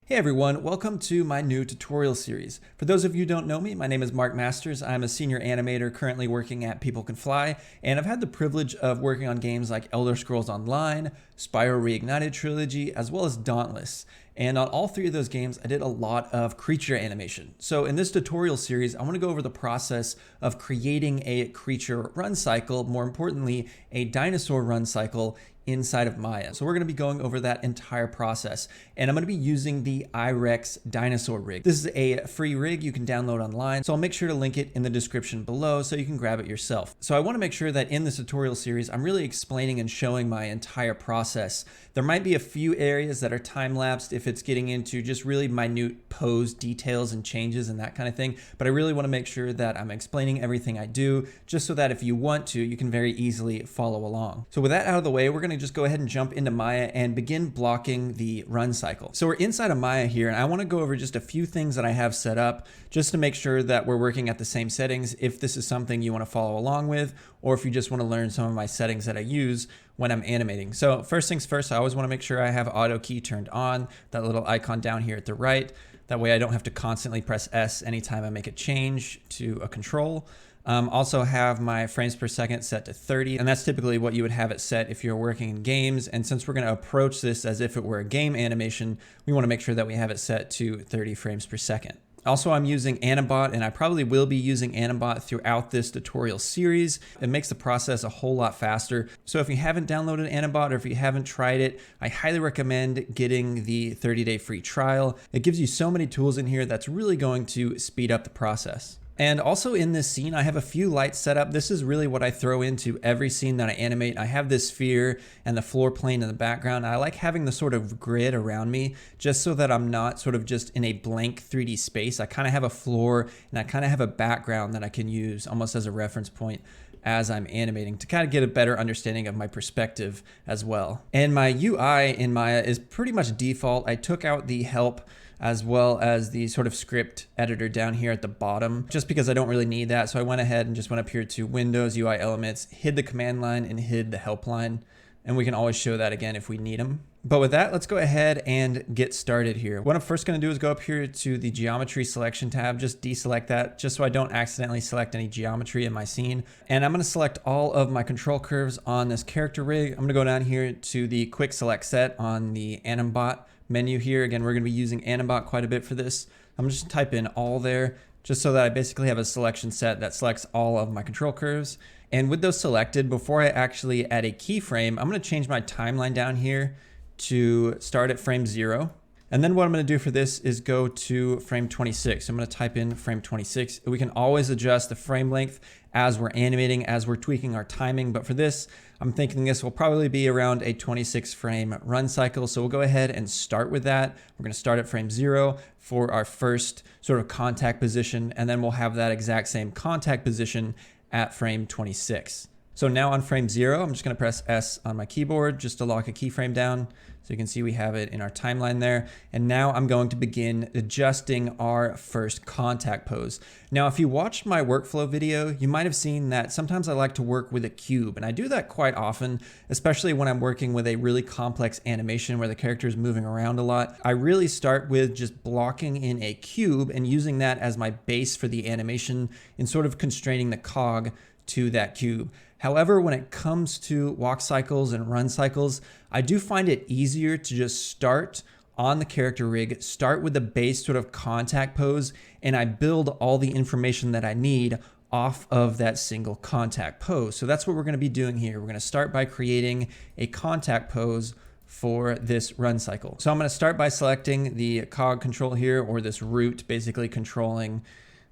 Hey everyone, welcome to my new tutorial series. For those of you who don't know me, my name is Mark Masters. I'm a senior animator currently working at People Can Fly, and I've had the privilege of working on games like Elder Scrolls Online, Spyro Reignited Trilogy, as well as Dauntless. And on all three of those games, I did a lot of creature animation. So in this tutorial series, I want to go over the process of creating a creature run cycle, more importantly, a dinosaur run cycle inside of Maya. So we're going to be going over that entire process, and I'm going to be using the iRex dinosaur rig. This is a free rig you can download online, so I'll make sure to link it in the description below so you can grab it yourself. So I want to make sure that in this tutorial series, I'm really explaining and showing my entire process. There might be a few areas that are time-lapsed if it's getting into just really minute pose details and changes and that kind of thing, but I really want to make sure that I'm explaining everything I do, just so that if you want to, you can very easily follow along. So with that out of the way, we're going to just go ahead and jump into Maya and begin blocking the run cycle. So we're inside of Maya here, and I want to go over just a few things that I have set up just to make sure that we're working at the same settings if this is something you want to follow along with, or if you just want to learn some of my settings that I use when I'm animating. So first things first, I always want to make sure I have auto key turned on, that little icon down here at the right. That way I don't have to constantly press S anytime I make a change to a control. Also have my frames per second set to 30, and that's typically what you would have it set if you're working in games. And since we're going to approach this as if it were a game animation, we want to make sure that we have it set to 30 frames per second. Also, I'm using Animate, and I probably will be using Animate throughout this tutorial series. It makes the process a whole lot faster. So if you haven't downloaded Animate, or if you haven't tried it, I highly recommend getting the 30-day free trial. It gives you so many tools in here that's really going to speed up the process. And also in this scene, I have a few lights set up. This is really what I throw into every scene that I animate. I have this sphere and the floor plane in the background. I like having the sort of grid around me just so that I'm not sort of just in a blank 3D space. I kind of have a floor and I kind of have a background that I can use almost as a reference point as I'm animating to kind of get a better understanding of my perspective as well. And my UI in Maya is pretty much default. I took out the help as well as the sort of script editor down here at the bottom, just because I don't really need that. So I went ahead and just went up here to Windows, UI Elements, hid the command line and hid the help line. And we can always show that again if we need them. But with that, let's go ahead and get started here. What I'm first gonna do is go up here to the geometry selection tab, just deselect that, just so I don't accidentally select any geometry in my scene. And I'm gonna select all of my control curves on this character rig. I'm gonna go down here to the quick select set on the Animate menu here. Again, we're gonna be using Animate quite a bit for this. I'm just gonna type in all there, just so that I basically have a selection set that selects all of my control curves. And with those selected, before I actually add a keyframe, I'm gonna change my timeline down here to start at frame 0. And then what I'm gonna do for this is go to frame 26. I'm gonna type in frame 26. We can always adjust the frame length as we're animating, as we're tweaking our timing. But for this, I'm thinking this will probably be around a 26 frame run cycle. So we'll go ahead and start with that. We're gonna start at frame 0 for our first sort of contact position. And then we'll have that exact same contact position at frame 26. So now on frame 0, I'm just gonna press S on my keyboard just to lock a keyframe down. So you can see we have it in our timeline there. And now I'm going to begin adjusting our first contact pose. Now, if you watched my workflow video, you might have seen that sometimes I like to work with a cube. And I do that quite often, especially when I'm working with a really complex animation where the character is moving around a lot. I really start with just blocking in a cube and using that as my base for the animation and sort of constraining the cog to that cube. However, when it comes to walk cycles and run cycles, I do find it easier to just start on the character rig, start with the base sort of contact pose, and I build all the information that I need off of that single contact pose. So that's what we're gonna be doing here. We're gonna start by creating a contact pose for this run cycle. So I'm gonna start by selecting the cog control here, or this root, basically controlling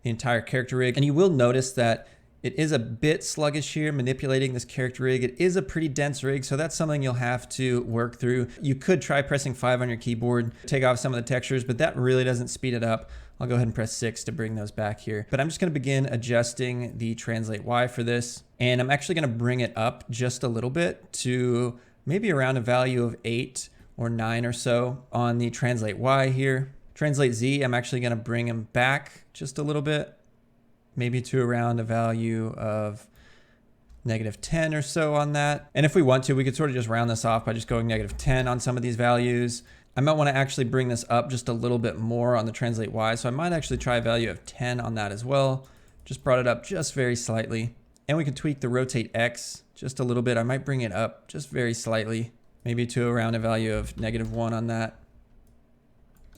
the entire character rig. And you will notice that it is a bit sluggish here manipulating this character rig. It is a pretty dense rig, so that's something you'll have to work through. You could try pressing 5 on your keyboard, take off some of the textures, but that really doesn't speed it up. I'll go ahead and press 6 to bring those back here. But I'm just gonna begin adjusting the translate Y for this. And I'm actually gonna bring it up just a little bit to maybe around a value of 8 or 9 or so on the translate Y here. Translate Z, I'm actually gonna bring him back just a little bit, maybe to around a value of -10 or so on that. And if we want to, we could sort of just round this off by just going -10 on some of these values. I might want to actually bring this up just a little bit more on the translate Y. So I might actually try a value of 10 on that as well. Just brought it up just very slightly. And we can tweak the rotate X just a little bit. I might bring it up just very slightly, maybe to around a value of -1 on that.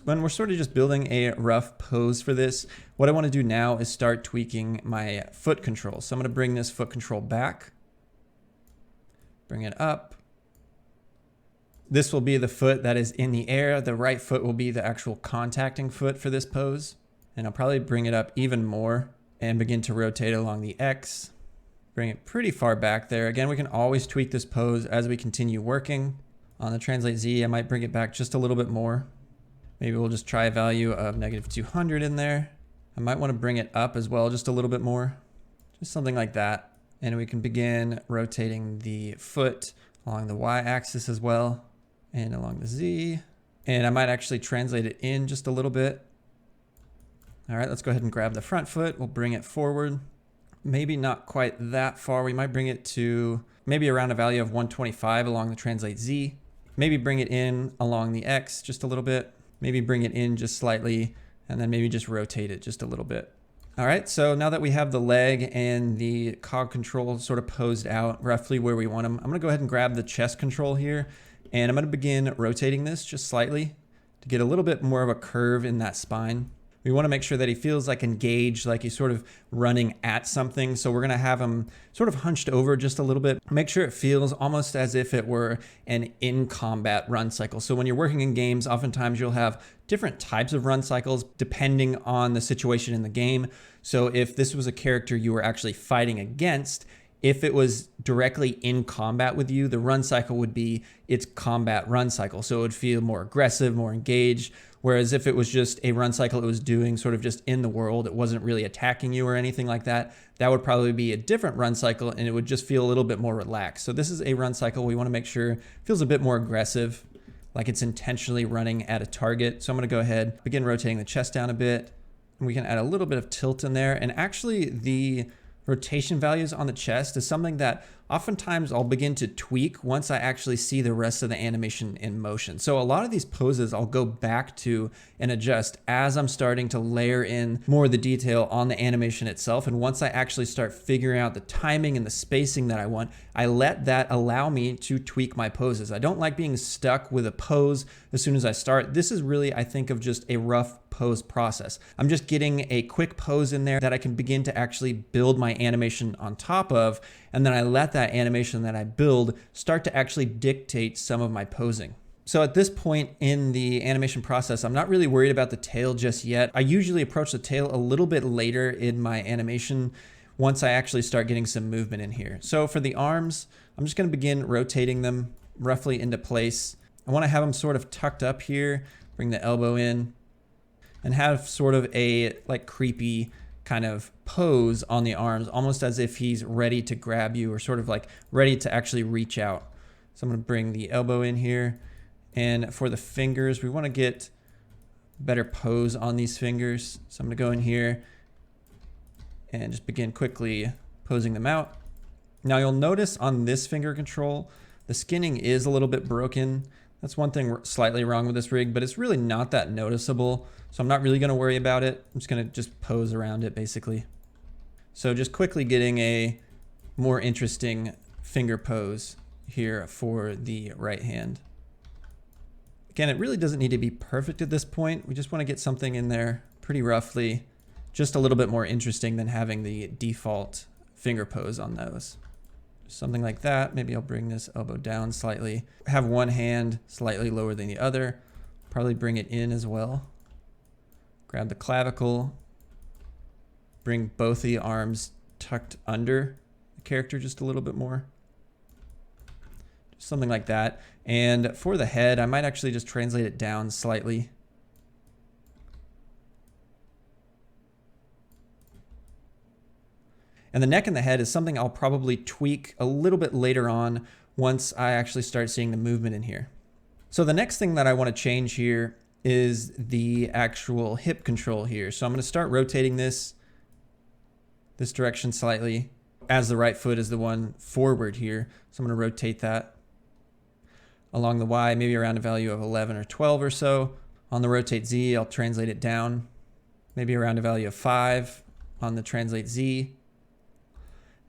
When we're sort of just building a rough pose for this, what I want to do now is start tweaking my foot control. So I'm going to bring this foot control back, bring it up. This will be the foot that is in the air. The right foot will be the actual contacting foot for this pose. And I'll probably bring it up even more and begin to rotate along the X. Bring it pretty far back there. Again, we can always tweak this pose as we continue working. On the translate Z, I might bring it back just a little bit more. Maybe we'll just try a value of -200 in there. I might want to bring it up as well, just a little bit more. Just something like that. And we can begin rotating the foot along the Y axis as well, and along the Z. And I might actually translate it in just a little bit. All right, let's go ahead and grab the front foot. We'll bring it forward. Maybe not quite that far. We might bring it to maybe around a value of 125 along the translate Z. Maybe bring it in along the X just a little bit. Maybe bring it in just slightly, and then maybe just rotate it just a little bit. All right, so now that we have the leg and the cog control sort of posed out roughly where we want them, I'm gonna go ahead and grab the chest control here, and I'm gonna begin rotating this just slightly to get a little bit more of a curve in that spine. We want to make sure that he feels like engaged, like he's sort of running at something. So we're going to have him sort of hunched over just a little bit. Make sure it feels almost as if it were an in-combat run cycle. So when you're working in games, oftentimes you'll have different types of run cycles depending on the situation in the game. So if this was a character you were actually fighting against, if it was directly in combat with you, the run cycle would be its combat run cycle. So it would feel more aggressive, more engaged. Whereas if it was just a run cycle it was doing sort of just in the world, it wasn't really attacking you or anything like that, that would probably be a different run cycle and it would just feel a little bit more relaxed. So this is a run cycle we want to make sure feels a bit more aggressive, like it's intentionally running at a target. So I'm going to go ahead, begin rotating the chest down a bit. And we can add a little bit of tilt in there. And actually the rotation values on the chest is something that oftentimes I'll begin to tweak once I actually see the rest of the animation in motion. So a lot of these poses I'll go back to and adjust as I'm starting to layer in more of the detail on the animation itself. And once I actually start figuring out the timing and the spacing that I want, I let that allow me to tweak my poses. I don't like being stuck with a pose as soon as I start. This is really, I think of just a rough pose process. I'm just getting a quick pose in there that I can begin to actually build my animation on top of, and then I let that animation that I build start to actually dictate some of my posing. So at this point in the animation process, I'm not really worried about the tail just yet. I usually approach the tail a little bit later in my animation once I actually start getting some movement in here. So for the arms, I'm just going to begin rotating them roughly into place. I want to have them sort of tucked up here, bring the elbow in, and have sort of a like creepy kind of pose on the arms, almost as if he's ready to grab you or sort of like ready to actually reach out. So I'm going to bring the elbow in here. And for the fingers, we want to get better pose on these fingers. So I'm going to go in here and just begin quickly posing them out. Now you'll notice on this finger control, the skinning is a little bit broken. That's one thing slightly wrong with this rig, but it's really not that noticeable. So I'm not really going to worry about it. I'm just going to just pose around it basically. So just quickly getting a more interesting finger pose here for the right hand. Again, it really doesn't need to be perfect at this point. We just want to get something in there pretty roughly, just a little bit more interesting than having the default finger pose on those. Something like that. Maybe I'll bring this elbow down slightly. Have one hand slightly lower than the other. Probably bring it in as well. Grab the clavicle. Bring both the arms tucked under the character just a little bit more. Just something like that. And for the head, I might actually just translate it down slightly. And the neck and the head is something I'll probably tweak a little bit later on once I actually start seeing the movement in here. So the next thing that I want to change here is the actual hip control here. So I'm going to start rotating this direction slightly as the right foot is the one forward here. So I'm going to rotate that. along the Y, maybe around a value of 11 or 12 or so. On the rotate Z, I'll translate it down, maybe around a value of 5 on the translate Z.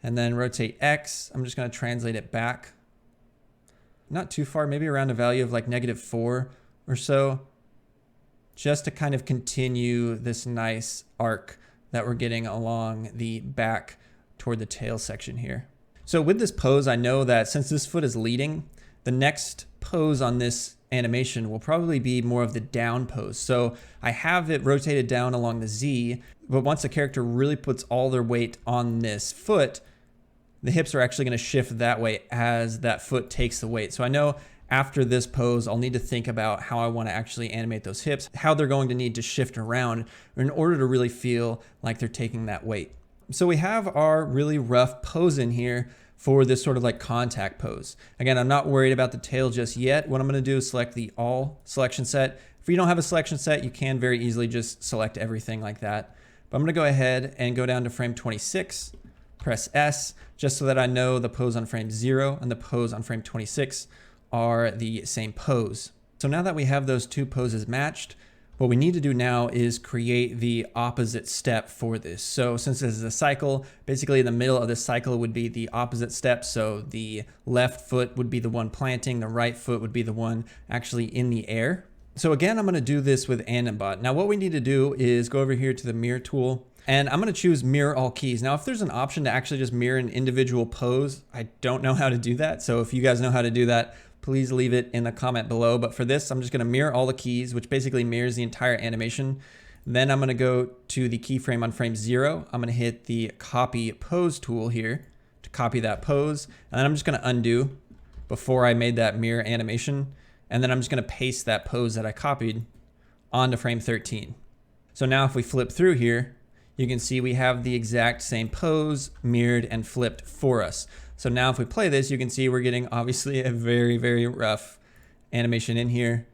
And then rotate X, I'm just going to translate it back. Not too far, maybe around a value of like -4 or so, just to kind of continue this nice arc that we're getting along the back toward the tail section here. So with this pose, I know that since this foot is leading, the next pose on this animation will probably be more of the down pose. So I have it rotated down along the Z, but once the character really puts all their weight on this foot, the hips are actually going to shift that way as that foot takes the weight. So I know after this pose, I'll need to think about how I want to actually animate those hips, how they're going to need to shift around in order to really feel like they're taking that weight. So we have our really rough pose in here for this sort of like contact pose. Again, I'm not worried about the tail just yet. What I'm going to do is select the all selection set. If you don't have a selection set, you can very easily just select everything like that. But I'm going to go ahead and go down to frame 26, press S, just so that I know the pose on frame 0 and the pose on frame 26 are the same pose. So now that we have those two poses matched, what we need to do now is create the opposite step for this. So since this is a cycle, basically in the middle of this cycle would be the opposite step. So the left foot would be the one planting, the right foot would be the one actually in the air. So again, I'm going to do this with Animate. Now what we need to do is go over here to the mirror tool, and I'm going to choose mirror all keys. Now if there's an option to actually just mirror an individual pose, I don't know how to do that. So if you guys know how to do that, please leave it in the comment below. But for this, I'm just going to mirror all the keys, which basically mirrors the entire animation. Then I'm going to go to the keyframe on frame 0. I'm going to hit the copy pose tool here to copy that pose. And then I'm just going to undo before I made that mirror animation. And then I'm just going to paste that pose that I copied onto frame 13. So now if we flip through here, you can see we have the exact same pose mirrored and flipped for us. So now if we play this, you can see we're getting obviously a very, very rough animation in here.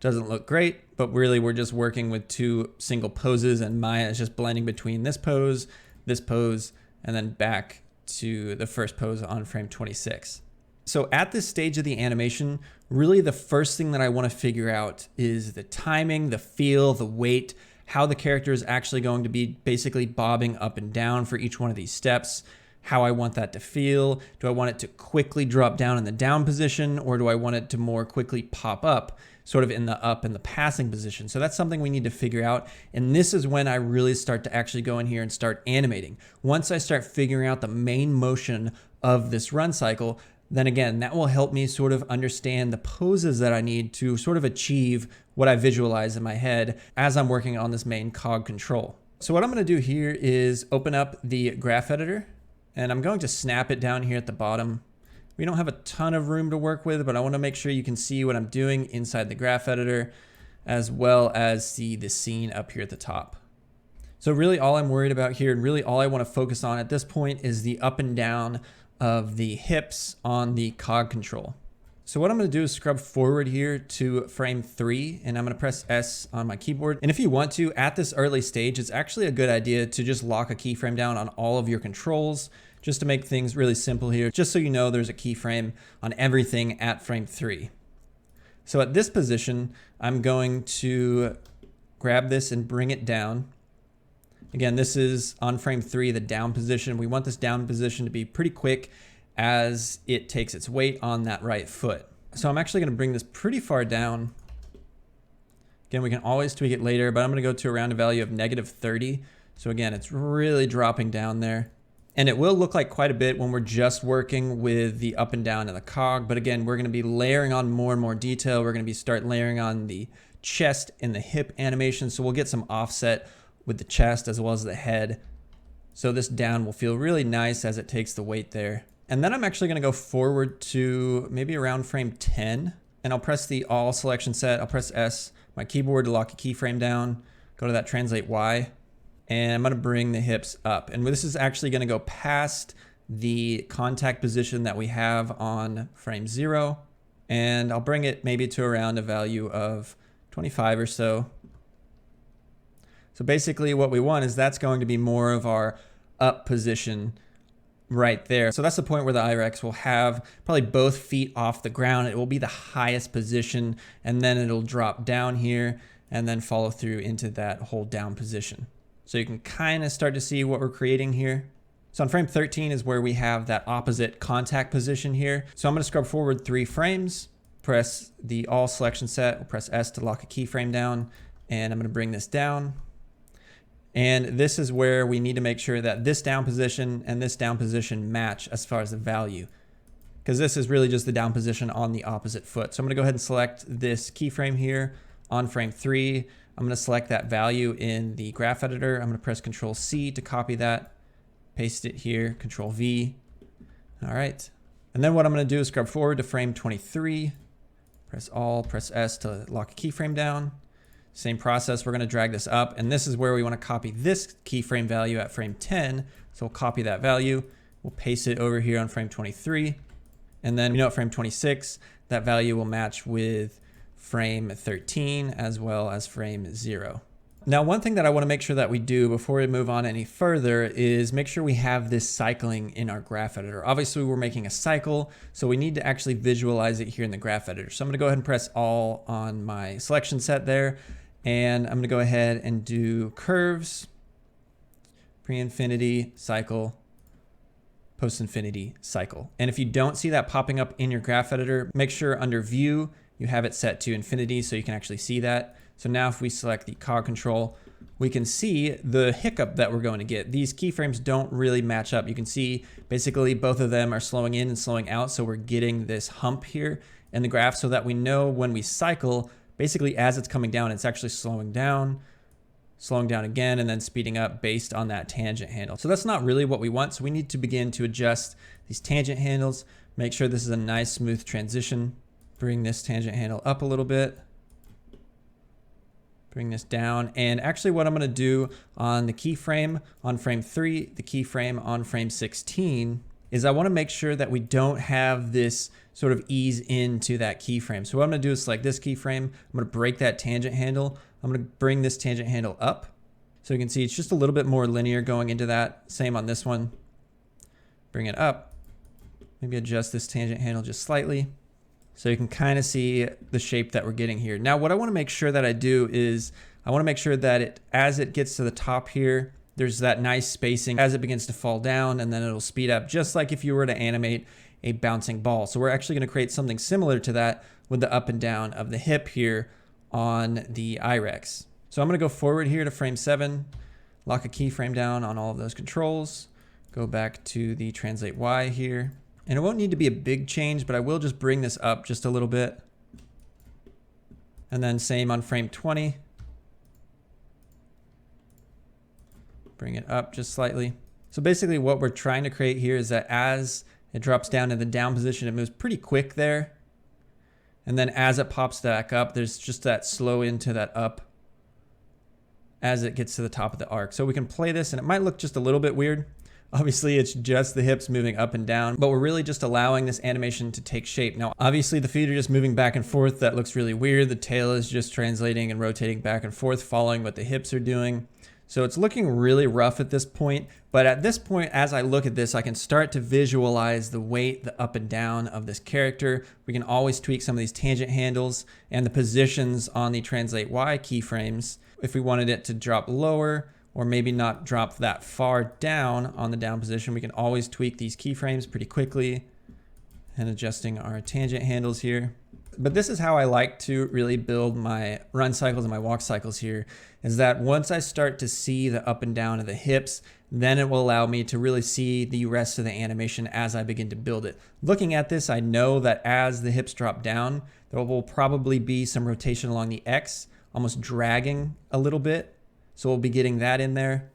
Doesn't look great, but really we're just working with two single poses, and Maya is just blending between this pose, and then back to the first pose on frame 26. So at this stage of the animation, really the first thing that I want to figure out is the timing, the feel, the weight, how the character is actually going to be basically bobbing up and down for each one of these steps, how I want that to feel. Do I want it to quickly drop down in the down position, or do I want it to more quickly pop up sort of in the up and the passing position? So that's something we need to figure out. And this is when I really start to actually go in here and start animating. Once I start figuring out the main motion of this run cycle, then again, that will help me sort of understand the poses that I need to sort of achieve what I visualize in my head as I'm working on this main cog control. So what I'm going to do here is open up the graph editor, and I'm going to snap it down here at the bottom. We don't have a ton of room to work with, but I want to make sure you can see what I'm doing inside the graph editor, as well as see the scene up here at the top. So really all I'm worried about here, and really all I want to focus on at this point, is the up and down of the hips on the cog control. So what I'm going to do is scrub forward here to frame 3, and I'm going to press S on my keyboard. And if you want to, at this early stage, it's actually a good idea to just lock a keyframe down on all of your controls, just to make things really simple here, just so you know there's a keyframe on everything at frame 3. So at this position, I'm going to grab this and bring it down. Again, this is on frame 3, the down position. We want this down position to be pretty quick as it takes its weight on that right foot. So I'm actually going to bring this pretty far down. Again, we can always tweak it later, but I'm going to go to around a value of -30. So again, it's really dropping down there. And it will look like quite a bit when we're just working with the up and down and the cog. But again, we're going to be layering on more and more detail. We're going to start layering on the chest and the hip animation. So we'll get some offset with the chest as well as the head. So this down will feel really nice as it takes the weight there. And then I'm actually going to go forward to maybe around frame 10, and I'll press the all selection set. I'll press S, my keyboard, to lock a keyframe down, go to that translate Y, and I'm going to bring the hips up. And this is actually going to go past the contact position that we have on frame 0, and I'll bring it maybe to around a value of 25 or so. So basically what we want is that's going to be more of our up position right there. So that's the point where the IREX will have probably both feet off the ground. It will be the highest position, and then it'll drop down here and then follow through into that hold down position. So you can kind of start to see what we're creating here. So on frame 13 is where we have that opposite contact position here. So I'm going to scrub forward 3 frames, press the all selection set, we'll press S to lock a keyframe down, and I'm going to bring this down. And this is where we need to make sure that this down position and this down position match as far as the value, because this is really just the down position on the opposite foot. So I'm going to go ahead and select this keyframe here on frame 3. I'm going to select that value in the graph editor. I'm going to press Ctrl C to copy that, paste it here, Ctrl V. All right. And then what I'm going to do is scrub forward to frame 23, press All, press S to lock a keyframe down. Same process, we're going to drag this up, and this is where we want to copy this keyframe value at frame 10. So we'll copy that value, we'll paste it over here on frame 23, and then at frame 26, that value will match with frame 13 as well as frame 0. Now, one thing that I want to make sure that we do before we move on any further is make sure we have this cycling in our graph editor. Obviously, we're making a cycle, so we need to actually visualize it here in the graph editor. So I'm going to go ahead and press All on my selection set there. And I'm going to go ahead and do curves, pre-infinity, cycle, post-infinity, cycle. And if you don't see that popping up in your graph editor, make sure under view, you have it set to infinity so you can actually see that. So now if we select the cog control, we can see the hiccup that we're going to get. These keyframes don't really match up. You can see basically both of them are slowing in and slowing out. So we're getting this hump here in the graph so that we know when we cycle, basically as it's coming down, it's actually slowing down again, and then speeding up based on that tangent handle. So that's not really what we want. So we need to begin to adjust these tangent handles, make sure this is a nice smooth transition. Bring this tangent handle up a little bit, bring this down. And actually what I'm going to do on the keyframe on frame 3, the keyframe on frame 16, is I want to make sure that we don't have this sort of ease into that keyframe. So what I'm going to do is select this keyframe. I'm going to break that tangent handle. I'm going to bring this tangent handle up. So you can see it's just a little bit more linear going into that. Same on this one. Bring it up. Maybe adjust this tangent handle just slightly, so you can kind of see the shape that we're getting here. Now, what I want to make sure that I do is I want to make sure that as it gets to the top here, there's that nice spacing as it begins to fall down, and then it'll speed up just like if you were to animate a bouncing ball. So we're actually going to create something similar to that with the up and down of the hip here on the IREX. So I'm going to go forward here to frame 7, lock a keyframe down on all of those controls, go back to the translate Y here. And it won't need to be a big change, but I will just bring this up just a little bit. And then same on frame 20. Bring it up just slightly. So basically what we're trying to create here is that as it drops down in the down position, it moves pretty quick there. And then as it pops back up, there's just that slow into that up as it gets to the top of the arc. So we can play this, and it might look just a little bit weird. Obviously, it's just the hips moving up and down, but we're really just allowing this animation to take shape. Now, obviously, the feet are just moving back and forth. That looks really weird. The tail is just translating and rotating back and forth, following what the hips are doing. So it's looking really rough at this point. But at this point, as I look at this, I can start to visualize the weight, the up and down of this character. We can always tweak some of these tangent handles and the positions on the Translate Y keyframes if we wanted it to drop lower, or maybe not drop that far down on the down position. We can always tweak these keyframes pretty quickly and adjusting our tangent handles here. But this is how I like to really build my run cycles and my walk cycles here, is that once I start to see the up and down of the hips, then it will allow me to really see the rest of the animation as I begin to build it. Looking at this, I know that as the hips drop down, there will probably be some rotation along the X, almost dragging a little bit. So we'll be getting that in there.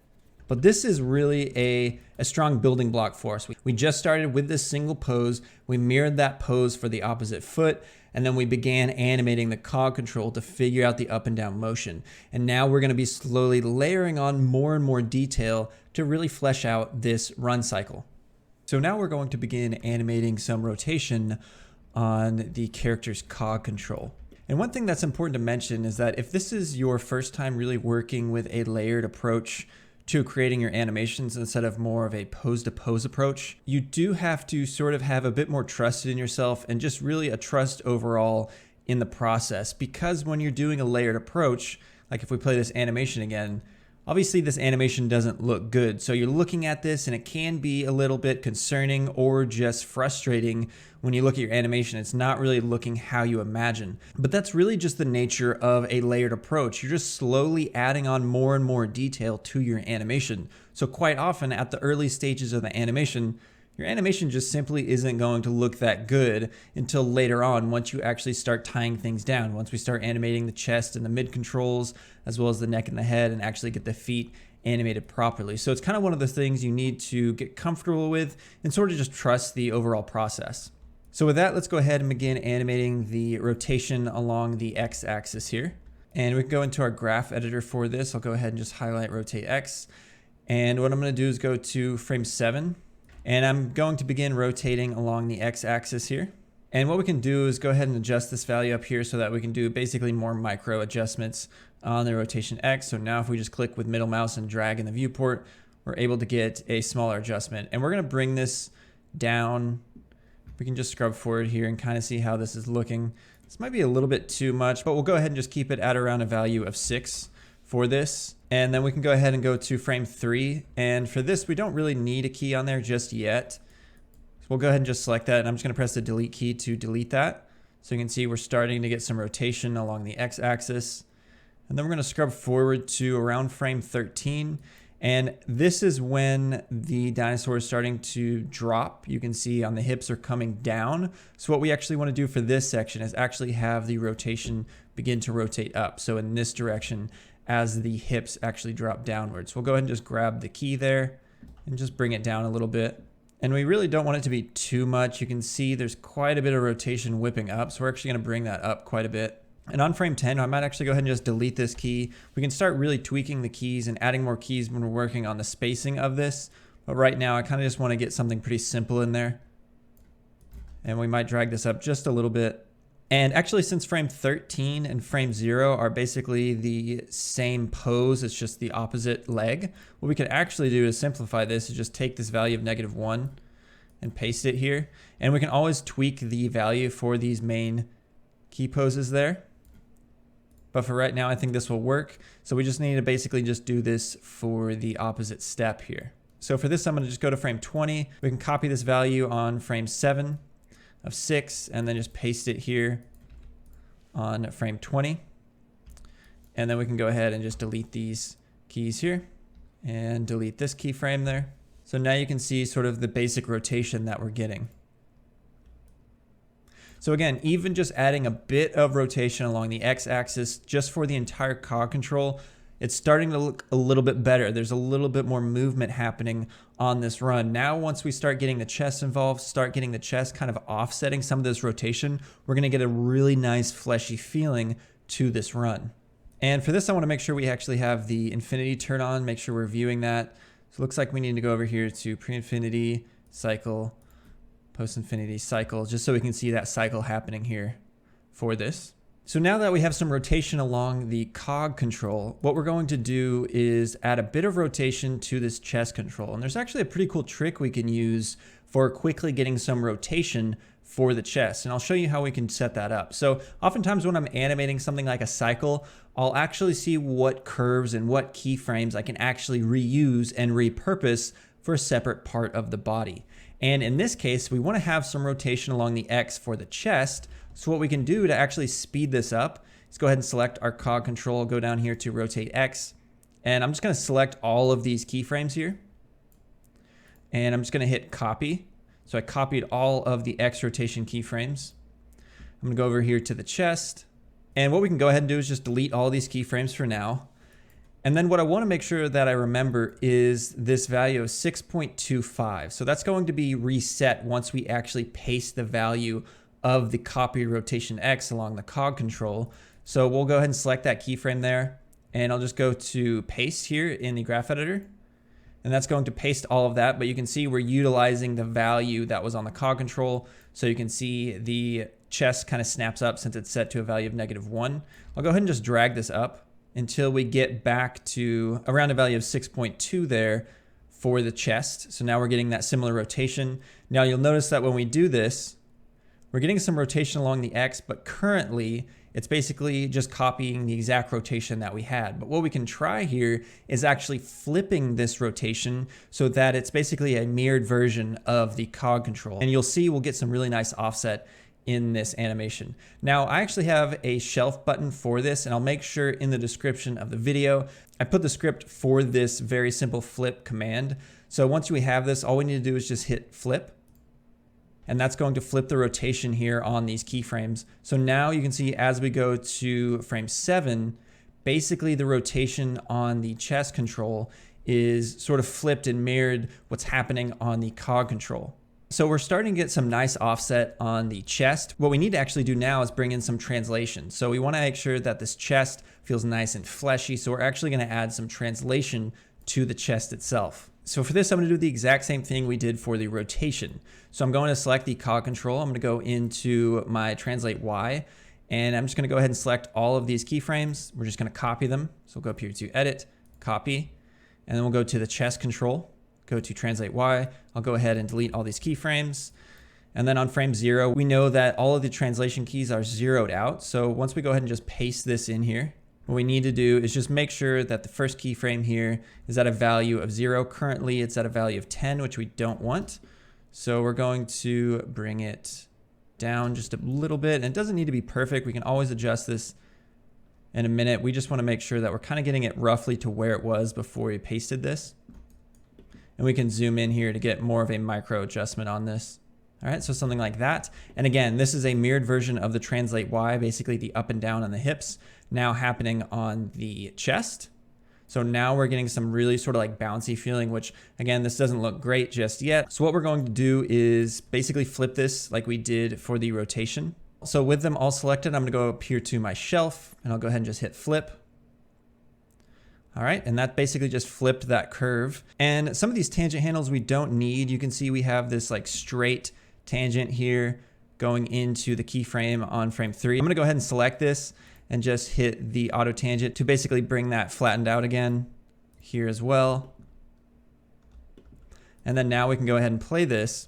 But this is really a strong building block for us. We just started with this single pose. We mirrored that pose for the opposite foot, and then we began animating the cog control to figure out the up and down motion. And now we're going to be slowly layering on more and more detail to really flesh out this run cycle. So now we're going to begin animating some rotation on the character's cog control. And one thing that's important to mention is that if this is your first time really working with a layered approach to creating your animations instead of more of a pose-to-pose approach. You do have to sort of have a bit more trust in yourself and just really a trust overall in the process, because when you're doing a layered approach, like if we play this animation again, obviously this animation doesn't look good. So you're looking at this and it can be a little bit concerning or just frustrating when you look at your animation. It's not really looking how you imagine. But that's really just the nature of a layered approach. You're just slowly adding on more and more detail to your animation. So quite often at the early stages of the animation, your animation just simply isn't going to look that good until later on, once you actually start tying things down. Once we start animating the chest and the mid controls, as well as the neck and the head, and actually get the feet animated properly. So it's kind of one of the things you need to get comfortable with and sort of just trust the overall process. So with that, let's go ahead and begin animating the rotation along the x-axis here. And we can go into our graph editor for this. I'll go ahead and just highlight rotate X. And what I'm going to do is go to frame 7. And I'm going to begin rotating along the x-axis here. And what we can do is go ahead and adjust this value up here so that we can do basically more micro adjustments on the rotation X. So now if we just click with middle mouse and drag in the viewport, we're able to get a smaller adjustment. And we're going to bring this down. We can just scrub forward here and kind of see how this is looking. This might be a little bit too much, but we'll go ahead and just keep it at around a value of 6 for this. And then we can go ahead and go to frame 3. And for this, we don't really need a key on there just yet. So we'll go ahead and just select that. And I'm just going to press the delete key to delete that. So you can see we're starting to get some rotation along the x-axis. And then we're going to scrub forward to around frame 13. And this is when the dinosaur is starting to drop. You can see on the hips are coming down. So what we actually want to do for this section is actually have the rotation begin to rotate up. So in this direction, as the hips actually drop downwards. We'll go ahead and just grab the key there and just bring it down a little bit. And we really don't want it to be too much. You can see there's quite a bit of rotation whipping up. So we're actually going to bring that up quite a bit. And on frame 10, I might actually go ahead and just delete this key. We can start really tweaking the keys and adding more keys when we're working on the spacing of this. But right now, I kind of just want to get something pretty simple in there. And we might drag this up just a little bit. And actually, since frame 13 and frame 0 are basically the same pose, it's just the opposite leg, what we could actually do to simplify this is just take this value of -1 and paste it here. And we can always tweak the value for these main key poses there. But for right now, I think this will work. So we just need to basically just do this for the opposite step here. So for this, I'm going to just go to frame 20. We can copy this value on frame 7 of 6 and then just paste it here on frame 20. And then we can go ahead and just delete these keys here and delete this keyframe there. So now you can see sort of the basic rotation that we're getting. So again, even just adding a bit of rotation along the x-axis just for the entire cog control, it's starting to look a little bit better. There's a little bit more movement happening on this run. Now, once we start getting the chest involved, start getting the chest kind of offsetting some of this rotation, we're gonna get a really nice fleshy feeling to this run. And for this, I wanna make sure we actually have the infinity turned on, make sure we're viewing that. So it looks like we need to go over here to pre-infinity, cycle, post-infinity, cycle, just so we can see that cycle happening here for this. So now that we have some rotation along the cog control, what we're going to do is add a bit of rotation to this chest control. And there's actually a pretty cool trick we can use for quickly getting some rotation for the chest. And I'll show you how we can set that up. So oftentimes when I'm animating something like a cycle, I'll actually see what curves and what keyframes I can actually reuse and repurpose for a separate part of the body. And in this case, we want to have some rotation along the X for the chest. So what we can do to actually speed this up is go ahead and select our cog control, go down here to rotate X. And I'm just going to select all of these keyframes here. And I'm just going to hit copy. So I copied all of the X rotation keyframes. I'm going to go over here to the chest. And what we can go ahead and do is just delete all these keyframes for now. And then what I want to make sure that I remember is this value of 6.25. So that's going to be reset once we actually paste the value of the copy rotation X along the cog control. So we'll go ahead and select that keyframe there. And I'll just go to paste here in the graph editor. And that's going to paste all of that. But you can see we're utilizing the value that was on the cog control. So you can see the chest kind of snaps up since it's set to a value of -1. I'll go ahead and just drag this up. until we get back to around a value of 6.2 there for the chest. So now we're getting that similar rotation. Now you'll notice that when we do this, we're getting some rotation along the X, but currently it's basically just copying the exact rotation that we had. But what we can try here is actually flipping this rotation so that it's basically a mirrored version of the cog control. And you'll see we'll get some really nice offset in this animation. Now, I actually have a shelf button for this, and I'll make sure in the description of the video, I put the script for this very simple flip command. So once we have this, all we need to do is just hit flip. And that's going to flip the rotation here on these keyframes. So now you can see as we go to frame 7, basically the rotation on the chest control is sort of flipped and mirrored what's happening on the cog control. So we're starting to get some nice offset on the chest. What we need to actually do now is bring in some translation. So we want to make sure that this chest feels nice and fleshy. So we're actually going to add some translation to the chest itself. So for this, I'm going to do the exact same thing we did for the rotation. So I'm going to select the cog control. I'm going to go into my translate Y, and I'm just going to go ahead and select all of these keyframes. We're just going to copy them. So we'll go up here to edit, copy, and then we'll go to the chest control, go to translate Y. I'll go ahead and delete all these keyframes. And then on frame 0, we know that all of the translation keys are zeroed out. So once we go ahead and just paste this in here, what we need to do is just make sure that the first keyframe here is at a value of 0. Currently, it's at a value of 10, which we don't want. So we're going to bring it down just a little bit. And it doesn't need to be perfect. We can always adjust this in a minute. We just want to make sure that we're kind of getting it roughly to where it was before we pasted this. And we can zoom in here to get more of a micro adjustment on this. All right, so something like that. And again, this is a mirrored version of the translate Y, basically the up and down on the hips, now happening on the chest. So now we're getting some really sort of like bouncy feeling, which again, this doesn't look great just yet. So what we're going to do is basically flip this like we did for the rotation. So with them all selected, I'm gonna go up here to my shelf and I'll go ahead and just hit flip. All right, and that basically just flipped that curve. And some of these tangent handles we don't need. You can see we have this like straight tangent here going into the keyframe on frame 3. I'm gonna go ahead and select this and just hit the auto tangent to basically bring that flattened out again here as well. And then now we can go ahead and play this.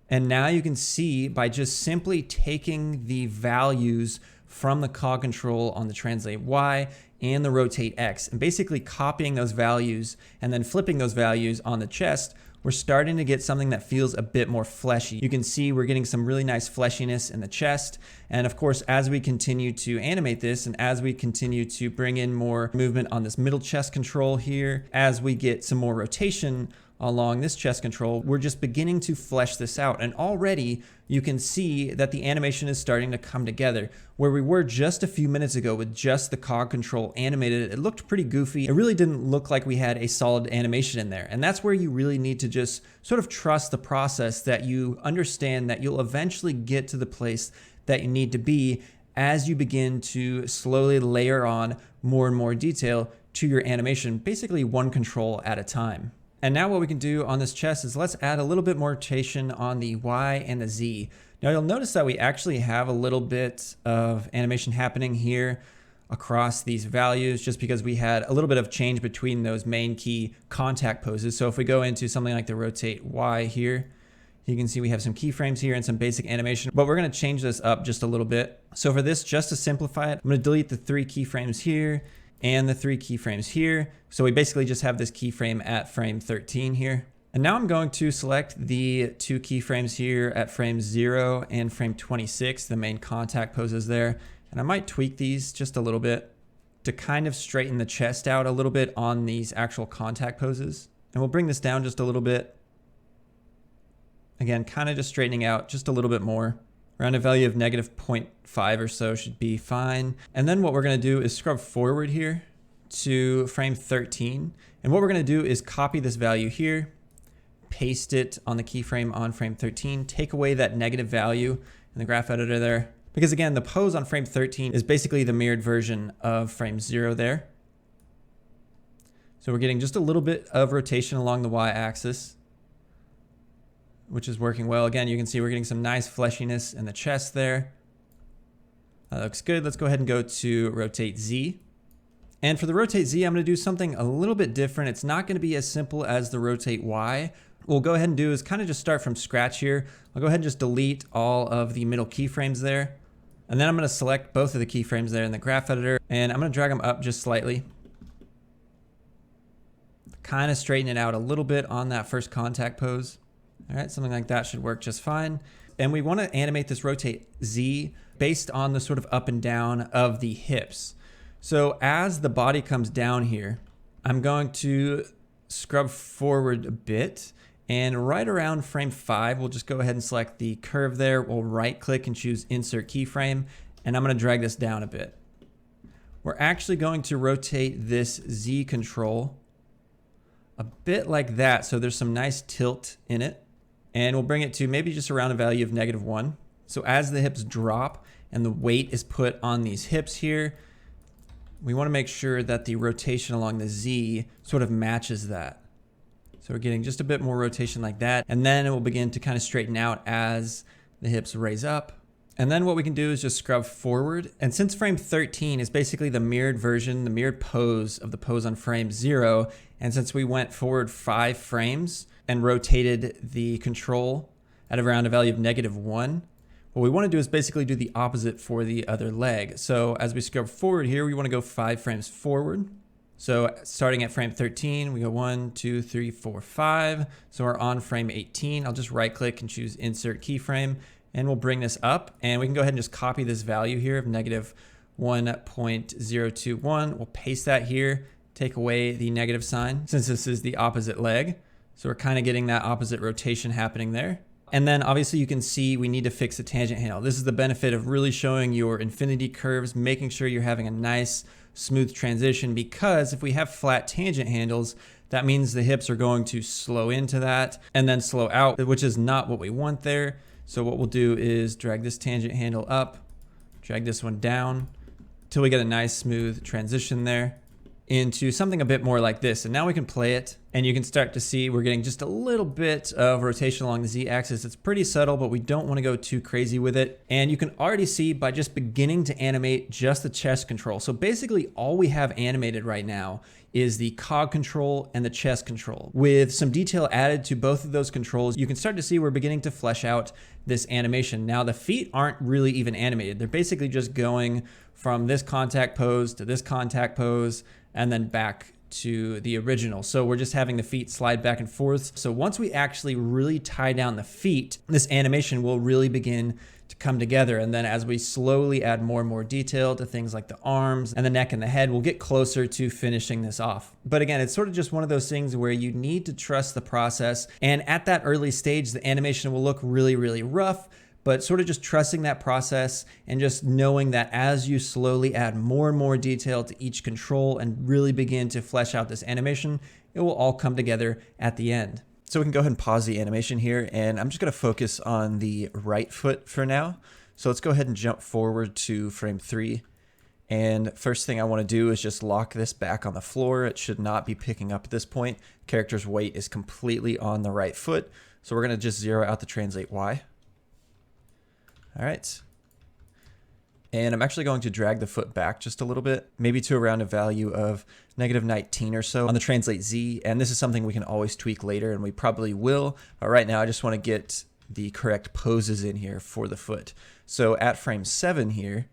And now you can see by just simply taking the values from the cog control on the translate Y and the rotate X and basically copying those values and then flipping those values on the chest, we're starting to get something that feels a bit more fleshy. You can see we're getting some really nice fleshiness in the chest. And of course, as we continue to animate this and as we continue to bring in more movement on this middle chest control here, as we get some more rotation along this chest control, we're just beginning to flesh this out. And already you can see that the animation is starting to come together. Where we were just a few minutes ago with just the cog control animated, it looked pretty goofy. It really didn't look like we had a solid animation in there. And that's where you really need to just sort of trust the process, that you understand that you'll eventually get to the place that you need to be as you begin to slowly layer on more and more detail to your animation, basically one control at a time. And now what we can do on this chest is let's add a little bit more rotation on the Y and the Z. Now you'll notice that we actually have a little bit of animation happening here across these values just because we had a little bit of change between those main key contact poses. So if we go into something like the rotate Y here, you can see we have some keyframes here and some basic animation, but we're gonna change this up just a little bit. So for this, just to simplify it, I'm gonna delete the 3 keyframes here and the 3 keyframes here. So we basically just have this keyframe at frame 13 here. And now I'm going to select the 2 keyframes here at frame 0 and frame 26, the main contact poses there. And I might tweak these just a little bit to kind of straighten the chest out a little bit on these actual contact poses. And we'll bring this down just a little bit. Again, kind of just straightening out just a little bit more. Around a value of -0.5 or so should be fine. And then what we're gonna do is scrub forward here to frame 13. And what we're gonna do is copy this value here, paste it on the keyframe on frame 13, take away that negative value in the graph editor there. Because again, the pose on frame 13 is basically the mirrored version of frame 0 there. So we're getting just a little bit of rotation along the Y-axis, which is working well. Again, you can see we're getting some nice fleshiness in the chest there. That looks good. Let's go ahead and go to rotate Z. And for the rotate Z, I'm going to do something a little bit different. It's not going to be as simple as the rotate Y. What we'll go ahead and do is kind of just start from scratch here. I'll go ahead and just delete all of the middle keyframes there. And then I'm going to select both of the keyframes there in the graph editor, and I'm going to drag them up just slightly. Kind of straighten it out a little bit on that first contact pose. All right, something like that should work just fine. And we want to animate this rotate Z based on the sort of up and down of the hips. So as the body comes down here, I'm going to scrub forward a bit, and right around frame 5, we'll just go ahead and select the curve there. We'll right click and choose insert keyframe, and I'm going to drag this down a bit. We're actually going to rotate this Z control a bit like that, so there's some nice tilt in it. And we'll bring it to maybe just around a value of -1. So as the hips drop and the weight is put on these hips here, we want to make sure that the rotation along the Z sort of matches that. So we're getting just a bit more rotation like that. And then it will begin to kind of straighten out as the hips raise up. And then what we can do is just scrub forward. And since frame 13 is basically the mirrored version, the mirrored pose of the pose on frame 0, and since we went forward 5 frames and rotated the control at around a value of -1, what we want to do is basically do the opposite for the other leg. So as we scrub forward here, we want to go 5 frames forward. So starting at frame 13, we go 1, 2, 3, 4, 5. So we're on frame 18. I'll just right click and choose insert keyframe, and we'll bring this up, and we can go ahead and just copy this value here of -1.021. We'll paste that here, take away the negative sign since this is the opposite leg. So we're kind of getting that opposite rotation happening there. And then obviously you can see we need to fix the tangent handle. This is the benefit of really showing your infinity curves, making sure you're having a nice smooth transition, because if we have flat tangent handles, that means the hips are going to slow into that and then slow out, which is not what we want there. So what we'll do is drag this tangent handle up, drag this one down till we get a nice smooth transition there into something a bit more like this. And now we can play it, and you can start to see we're getting just a little bit of rotation along the Z-axis. It's pretty subtle, but we don't want to go too crazy with it. And you can already see by just beginning to animate just the chest control. So basically all we have animated right now is the cog control and the chest control. With some detail added to both of those controls, you can start to see we're beginning to flesh out this animation. Now the feet aren't really even animated. They're basically just going from this contact pose to this contact pose, and then back to the original. So we're just having the feet slide back and forth. So once we actually really tie down the feet, this animation will really begin to come together. And then as we slowly add more and more detail to things like the arms and the neck and the head, we'll get closer to finishing this off. But again, it's sort of just one of those things where you need to trust the process. And at that early stage, the animation will look really, really rough, but sort of just trusting that process and just knowing that as you slowly add more and more detail to each control and really begin to flesh out this animation, it will all come together at the end. So we can go ahead and pause the animation here, and I'm just going to focus on the right foot for now. So let's go ahead and jump forward to frame 3. And first thing I want to do is just lock this back on the floor. It should not be picking up at this point. Character's weight is completely on the right foot. So we're going to just zero out the translate Y. All right. And I'm actually going to drag the foot back just a little bit, maybe to around a value of -19 or so on the translate Z. And this is something we can always tweak later, and we probably will. But right now, I just want to get the correct poses in here for the foot. So at frame 7 here,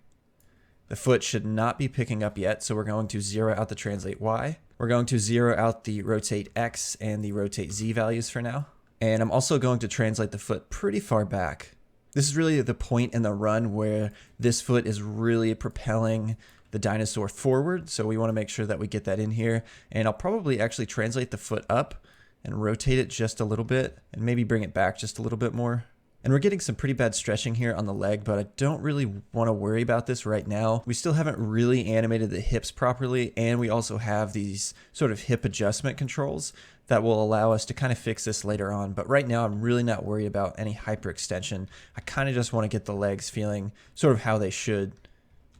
the foot should not be picking up yet. So we're going to zero out the translate Y. We're going to zero out the rotate X and the rotate Z values for now. And I'm also going to translate the foot pretty far back. This is really the point in the run where this foot is really propelling the dinosaur forward. So we want to make sure that we get that in here. And I'll probably actually translate the foot up and rotate it just a little bit and maybe bring it back just a little bit more. And we're getting some pretty bad stretching here on the leg, but I don't really want to worry about this right now. We still haven't really animated the hips properly, and we also have these sort of hip adjustment controls that will allow us to kind of fix this later on. But right now, I'm really not worried about any hyperextension. I kind of just want to get the legs feeling sort of how they should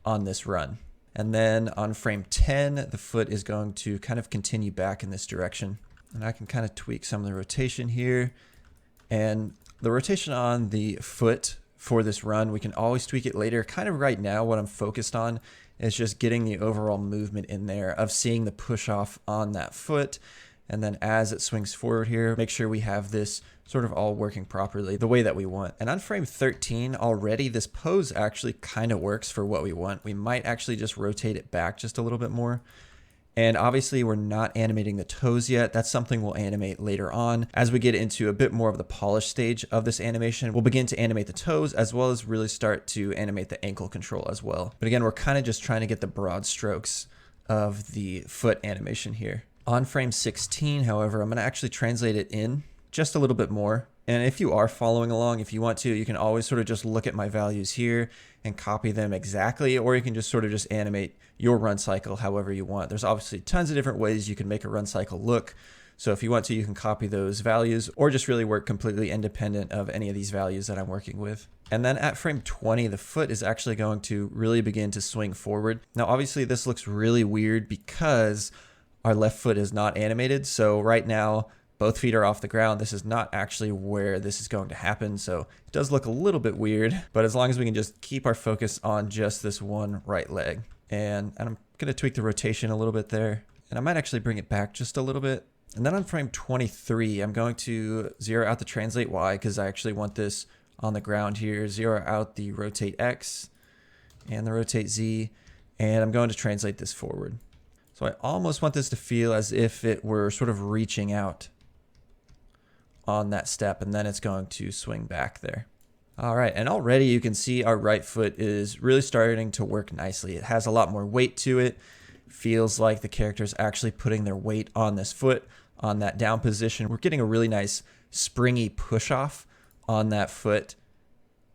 on this run. And then on frame 10, the foot is going to kind of continue back in this direction. And I can kind of tweak some of the rotation here. And the rotation on the foot for this run. We can always tweak it later. Kind of right now, what I'm focused on is just getting the overall movement in there of seeing the push off on that foot. And then as it swings forward here, make sure we have this sort of all working properly the way that we want. And on frame 13 already, this pose actually kind of works for what we want. We might actually just rotate it back just a little bit more. And obviously we're not animating the toes yet. That's something we'll animate later on. As we get into a bit more of the polish stage of this animation, we'll begin to animate the toes as well as really start to animate the ankle control as well. But again, we're kind of just trying to get the broad strokes of the foot animation here. On frame 16, however, I'm going to actually translate it in just a little bit more. And if you are following along, if you want to, you can always sort of just look at my values here and copy them exactly, or you can just sort of just animate your run cycle however you want. There's obviously tons of different ways you can make a run cycle look. So if you want to, you can copy those values or just really work completely independent of any of these values that I'm working with. And then at frame 20, the foot is actually going to really begin to swing forward. Now, obviously this looks really weird because our left foot is not animated. So right now, both feet are off the ground. This is not actually where this is going to happen. So it does look a little bit weird, but as long as we can just keep our focus on just this one right leg. And I'm going to tweak the rotation a little bit there. And I might actually bring it back just a little bit. And then on frame 23, I'm going to zero out the translate Y because I actually want this on the ground here. Zero out the rotate X and the rotate Z. And I'm going to translate this forward. So I almost want this to feel as if it were sort of reaching out on that step, and then it's going to swing back there. All right, and already you can see our right foot is really starting to work nicely. It has a lot more weight to it. Feels like the character is actually putting their weight on this foot, on that down position. We're getting a really nice springy push off on that foot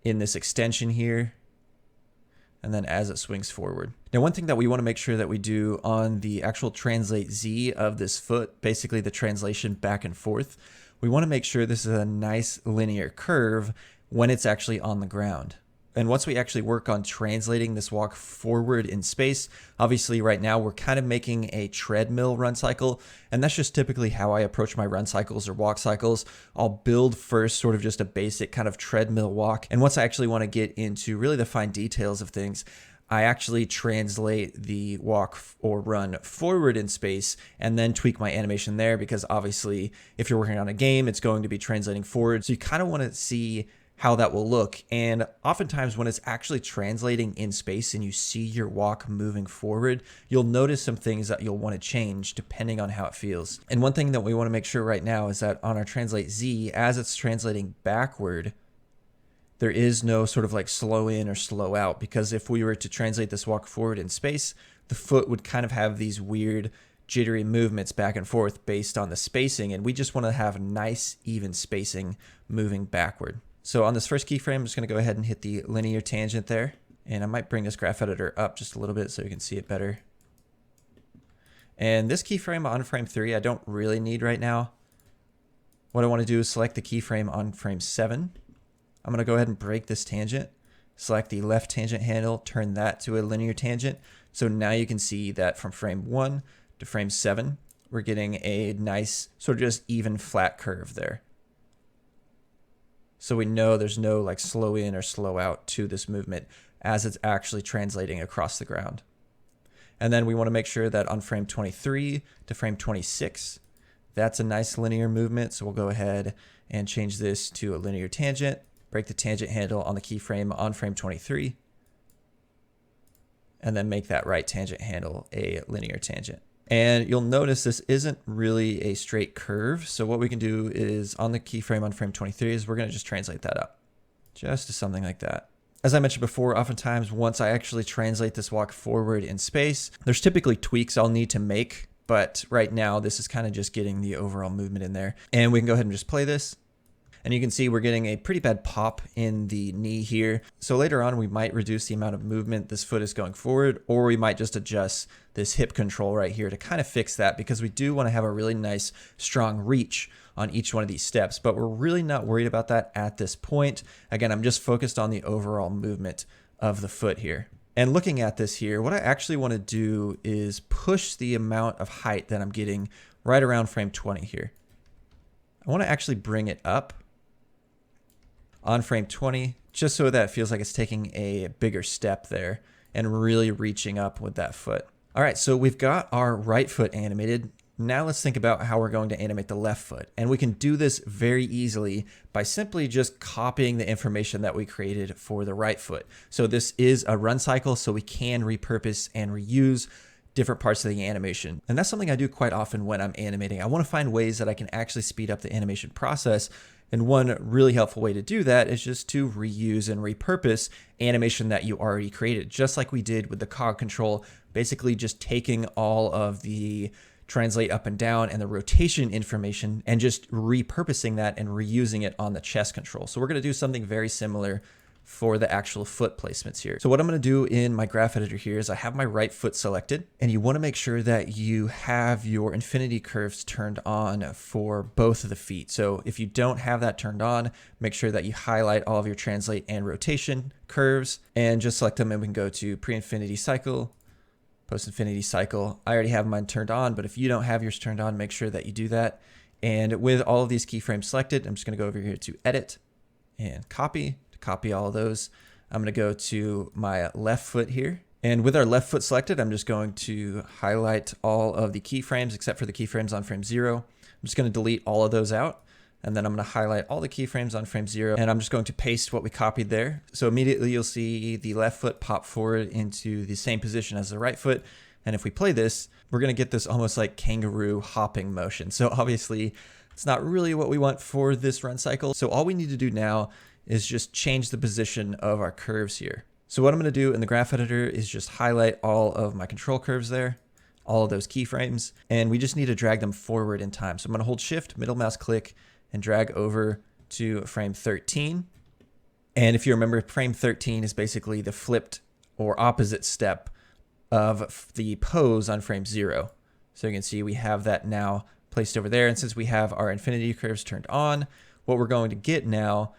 in this extension here. And then as it swings forward. Now, one thing that we want to make sure that we do on the actual translate Z of this foot, basically the translation back and forth, we want to make sure this is a nice linear curve when it's actually on the ground. And once we actually work on translating this walk forward in space, obviously right now we're kind of making a treadmill run cycle. And that's just typically how I approach my run cycles or walk cycles. I'll build first sort of just a basic kind of treadmill walk. And once I actually want to get into really the fine details of things, I actually translate the walk or run forward in space and then tweak my animation there, because obviously if you're working on a game, it's going to be translating forward. So you kind of want to see how that will look. And oftentimes when it's actually translating in space and you see your walk moving forward, you'll notice some things that you'll want to change depending on how it feels. And one thing that we want to make sure right now is that on our translate Z, as it's translating backward, there is no sort of like slow in or slow out, because if we were to translate this walk forward in space, the foot would kind of have these weird jittery movements back and forth based on the spacing. And we just want to have nice, even spacing moving backward. So on this first keyframe, I'm just going to go ahead and hit the linear tangent there. And I might bring this graph editor up just a little bit so you can see it better. And this keyframe on frame 3, I don't really need right now. What I want to do is select the keyframe on frame 7. I'm going to go ahead and break this tangent, select the left tangent handle, turn that to a linear tangent. So now you can see that from frame 1 to frame 7, we're getting a nice sort of just even flat curve there. So we know there's no like slow in or slow out to this movement as it's actually translating across the ground. And then we want to make sure that on frame 23 to frame 26, that's a nice linear movement. So we'll go ahead and change this to a linear tangent, break the tangent handle on the keyframe on frame 23, and then make that right tangent handle a linear tangent. And you'll notice this isn't really a straight curve. So what we can do is on the keyframe on frame 23 is we're going to just translate that up just to something like that. As I mentioned before, oftentimes once I actually translate this walk forward in space, there's typically tweaks I'll need to make. But right now, this is kind of just getting the overall movement in there. And we can go ahead and just play this. And you can see we're getting a pretty bad pop in the knee here. So later on, we might reduce the amount of movement this foot is going forward, or we might just adjust this hip control right here to kind of fix that, because we do want to have a really nice, strong reach on each one of these steps. But we're really not worried about that at this point. Again, I'm just focused on the overall movement of the foot here. And looking at this here, what I actually want to do is push the amount of height that I'm getting right around frame 20 here. I want to actually bring it up on frame 20 just so that it feels like it's taking a bigger step there and really reaching up with that foot. All right, so we've got our right foot animated. Now let's think about how we're going to animate the left foot. And we can do this very easily by simply just copying the information that we created for the right foot. So this is a run cycle, so we can repurpose and reuse different parts of the animation. And that's something I do quite often when I'm animating. I want to find ways that I can actually speed up the animation process. And one really helpful way to do that is just to reuse and repurpose animation that you already created, just like we did with the cog control, basically just taking all of the translate up and down and the rotation information and just repurposing that and reusing it on the chest control. So we're going to do something very similar for the actual foot placements here. So what I'm going to do in my graph editor here is I have my right foot selected, and you want to make sure that you have your infinity curves turned on for both of the feet. So if you don't have that turned on, make sure that you highlight all of your translate and rotation curves and just select them, and we can go to pre-infinity cycle, post-infinity cycle. I already have mine turned on, but if you don't have yours turned on, make sure that you do that. And with all of these keyframes selected, I'm just going to go over here to edit and copy. To copy all of those, I'm going to go to my left foot here. And with our left foot selected, I'm just going to highlight all of the keyframes except for the keyframes on frame 0. I'm just going to delete all of those out. And then I'm going to highlight all the keyframes on frame 0, and I'm just going to paste what we copied there. So immediately you'll see the left foot pop forward into the same position as the right foot. And if we play this, we're going to get this almost like kangaroo hopping motion. So obviously it's not really what we want for this run cycle. So all we need to do now is just change the position of our curves here. So what I'm going to do in the graph editor is just highlight all of my control curves there, all of those keyframes, and we just need to drag them forward in time. So I'm going to hold shift, middle mouse click, and drag over to frame 13. And if you remember, frame 13 is basically the flipped or opposite step of the pose on frame 0. So you can see we have that now placed over there. And since we have our infinity curves turned on, what we're going to get now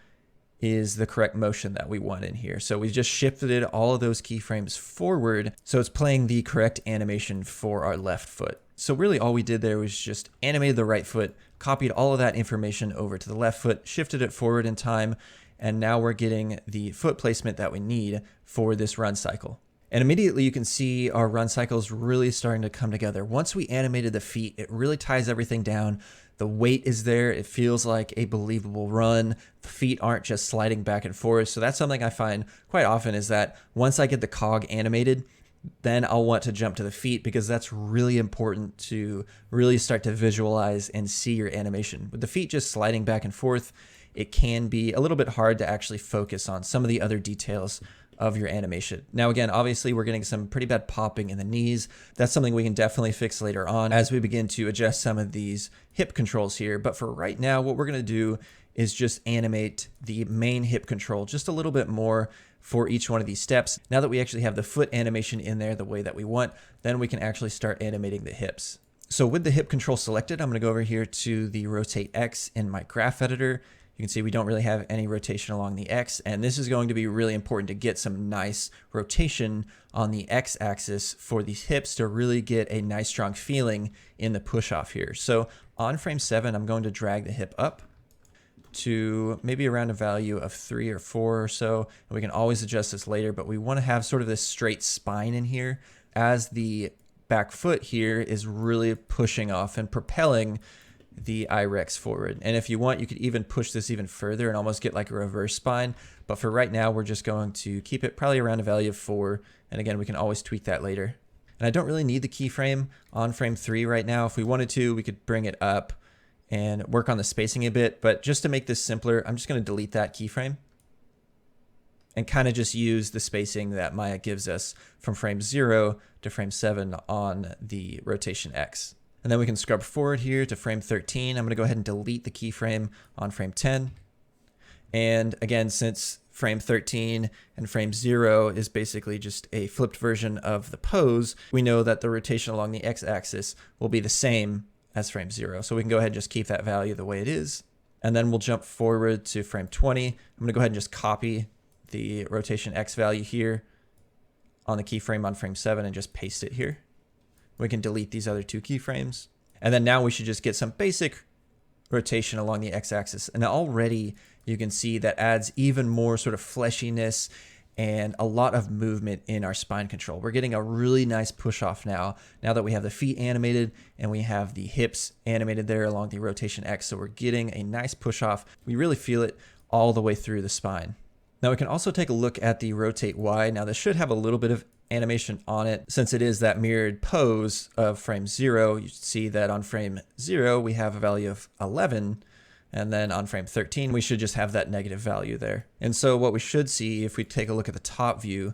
is the correct motion that we want in here. So we just shifted all of those keyframes forward, so it's playing the correct animation for our left foot. So really all we did there was just animated the right foot, copied all of that information over to the left foot, shifted it forward in time, and now we're getting the foot placement that we need for this run cycle. And immediately you can see our run cycles really starting to come together. Once we animated the feet, it really ties everything down. The weight is there. It feels like a believable run. The feet aren't just sliding back and forth. So that's something I find quite often is that once I get the cog animated, then I'll want to jump to the feet because that's really important to really start to visualize and see your animation. With the feet just sliding back and forth, it can be a little bit hard to actually focus on some of the other details of your animation. Now again, obviously we're getting some pretty bad popping in the knees. That's something we can definitely fix later on as we begin to adjust some of these hip controls here. But for right now, what we're gonna do is just animate the main hip control just a little bit more for each one of these steps. Now that we actually have the foot animation in there the way that we want, then we can actually start animating the hips. So with the hip control selected, I'm gonna go over here to the rotate X in my graph editor. You can see we don't really have any rotation along the X, and this is going to be really important to get some nice rotation on the X axis for these hips to really get a nice strong feeling in the push off here. So on frame 7, I'm going to drag the hip up to maybe around a value of 3 or 4 or so, and we can always adjust this later, but we want to have sort of this straight spine in here as the back foot here is really pushing off and propelling the iRex forward. And if you want, you could even push this even further and almost get like a reverse spine. But for right now, we're just going to keep it probably around a value of 4. And again, we can always tweak that later. And I don't really need the keyframe on frame 3 right now. If we wanted to, we could bring it up and work on the spacing a bit. But just to make this simpler, I'm just going to delete that keyframe and kind of just use the spacing that Maya gives us from frame 0 to frame 7 on the rotation X. And then we can scrub forward here to frame 13. I'm going to go ahead and delete the keyframe on frame 10. And again, since frame 13 and frame 0 is basically just a flipped version of the pose, we know that the rotation along the x-axis will be the same as frame 0. So we can go ahead and just keep that value the way it is. And then we'll jump forward to frame 20. I'm going to go ahead and just copy the rotation x value here on the keyframe on frame 7 and just paste it here. We can delete these other 2 keyframes. And then now we should just get some basic rotation along the x-axis. And already you can see that adds even more sort of fleshiness and a lot of movement in our spine control. We're getting a really nice push off now that we have the feet animated and we have the hips animated there along the rotation X. So we're getting a nice push off. We really feel it all the way through the spine. Now we can also take a look at the rotate Y. Now this should have a little bit of animation on it since it is that mirrored pose of frame 0. You see that on frame 0 we have a value of 11. And then on frame 13, we should just have that negative value there. And so what we should see if we take a look at the top view,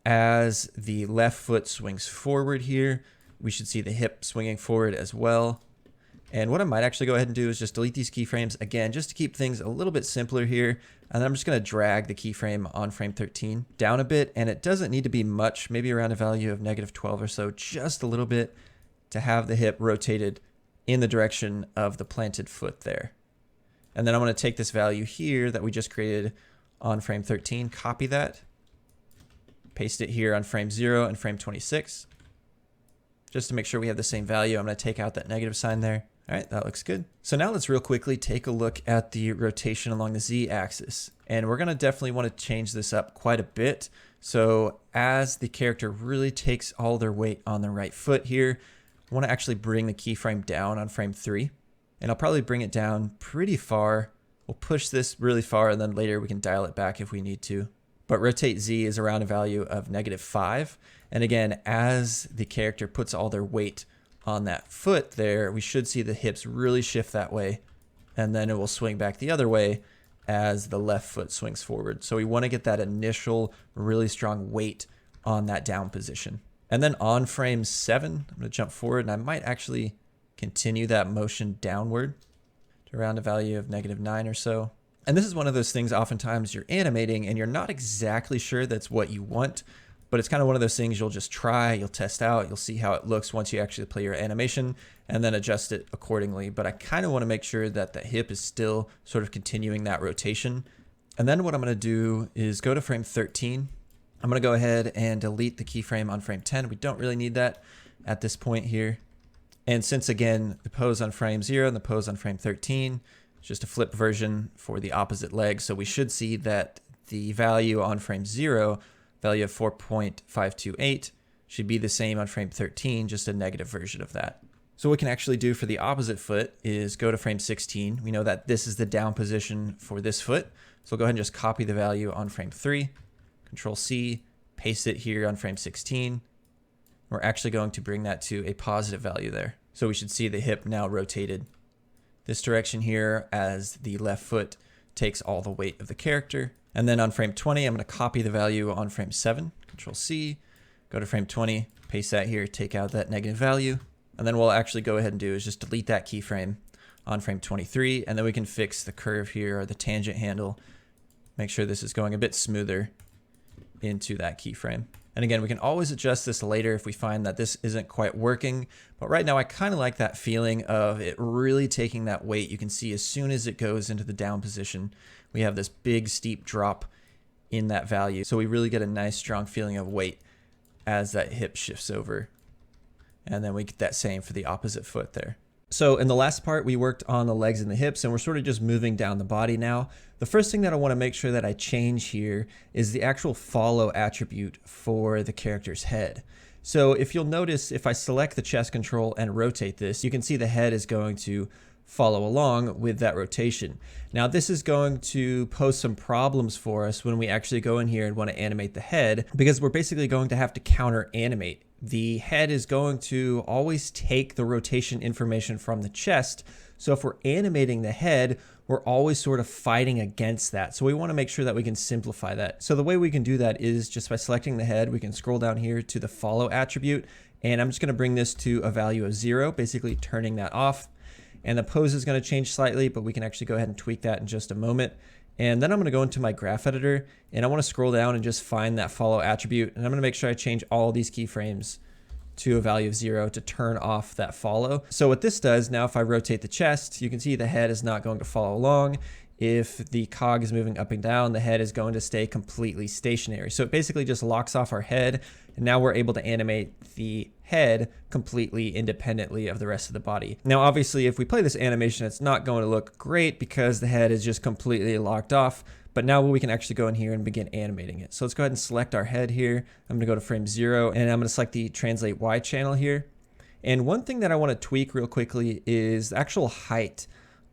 as the left foot swings forward here, we should see the hip swinging forward as well. And what I might actually go ahead and do is just delete these keyframes again, just to keep things a little bit simpler here. And then I'm just going to drag the keyframe on frame 13 down a bit. And it doesn't need to be much, maybe around a value of -12 or so, just a little bit to have the hip rotated in the direction of the planted foot there. And then I'm going to take this value here that we just created on frame 13, copy that, paste it here on frame 0 and frame 26. Just to make sure we have the same value, I'm going to take out that negative sign there. All right, that looks good. So now let's real quickly take a look at the rotation along the z-axis. And we're going to definitely want to change this up quite a bit. So as the character really takes all their weight on the right foot here, I want to actually bring the keyframe down on frame 3. And I'll probably bring it down pretty far. We'll push this really far and then later we can dial it back if we need to. But rotate Z is around a value of -5. And again, as the character puts all their weight on that foot there, we should see the hips really shift that way. And then it will swing back the other way as the left foot swings forward. So we want to get that initial really strong weight on that down position. And then on frame 7, I'm going to jump forward and I might actually continue that motion downward to around a value of -9 or so. And this is one of those things oftentimes you're animating and you're not exactly sure that's what you want, but it's kind of one of those things you'll just try, you'll test out, you'll see how it looks once you actually play your animation and then adjust it accordingly. But I kind of want to make sure that the hip is still sort of continuing that rotation. And then what I'm going to do is go to frame 13. I'm going to go ahead and delete the keyframe on frame 10. We don't really need that at this point here. And since again, the pose on frame 0 and the pose on frame 13, it's just a flip version for the opposite leg. So we should see that the value on frame 0, value of 4.528, should be the same on frame 13, just a negative version of that. So what we can actually do for the opposite foot is go to frame 16. We know that this is the down position for this foot. So we'll go ahead and just copy the value on frame 3. Ctrl C, paste it here on frame 16. We're actually going to bring that to a positive value there. So we should see the hip now rotated this direction here as the left foot takes all the weight of the character. And then on frame 20, I'm going to copy the value on frame 7. Ctrl C, go to frame 20, paste that here, take out that negative value. And then what we'll actually go ahead and do is just delete that keyframe on frame 23. And then we can fix the curve here or the tangent handle. Make sure this is going a bit smoother into that keyframe. And again, we can always adjust this later if we find that this isn't quite working. But right now I kind of like that feeling of it really taking that weight. You can see as soon as it goes into the down position, we have this big steep drop in that value. So we really get a nice strong feeling of weight as that hip shifts over. And then we get that same for the opposite foot there. So in the last part, we worked on the legs and the hips, and we're sort of just moving down the body now. The first thing that I want to make sure that I change here is the actual follow attribute for the character's head. So if you'll notice, if I select the chest control and rotate this, you can see the head is going to follow along with that rotation. Now this is going to pose some problems for us when we actually go in here and want to animate the head, because we're basically going to have to counter animate. The head is going to always take the rotation information from the chest. So if we're animating the head, we're always sort of fighting against that. So we want to make sure that we can simplify that. So the way we can do that is just by selecting the head, we can scroll down here to the follow attribute, and I'm just going to bring this to a value of 0, basically turning that off. And the pose is going to change slightly, but we can actually go ahead and tweak that in just a moment. And then I'm going to go into my graph editor, and I want to scroll down and just find that follow attribute. And I'm going to make sure I change all these keyframes to a value of 0 to turn off that follow. So what this does now, if I rotate the chest, you can see the head is not going to follow along. if the cog is moving up and down, the head is going to stay completely stationary. So it basically just locks off our head, and now we're able to animate the head completely independently of the rest of the body. Now, obviously, if we play this animation, it's not going to look great because the head is just completely locked off. But now we can actually go in here and begin animating it. So let's go ahead and select our head here. I'm gonna go to frame 0, and I'm gonna select the translate Y channel here. And one thing that I wanna tweak real quickly is the actual height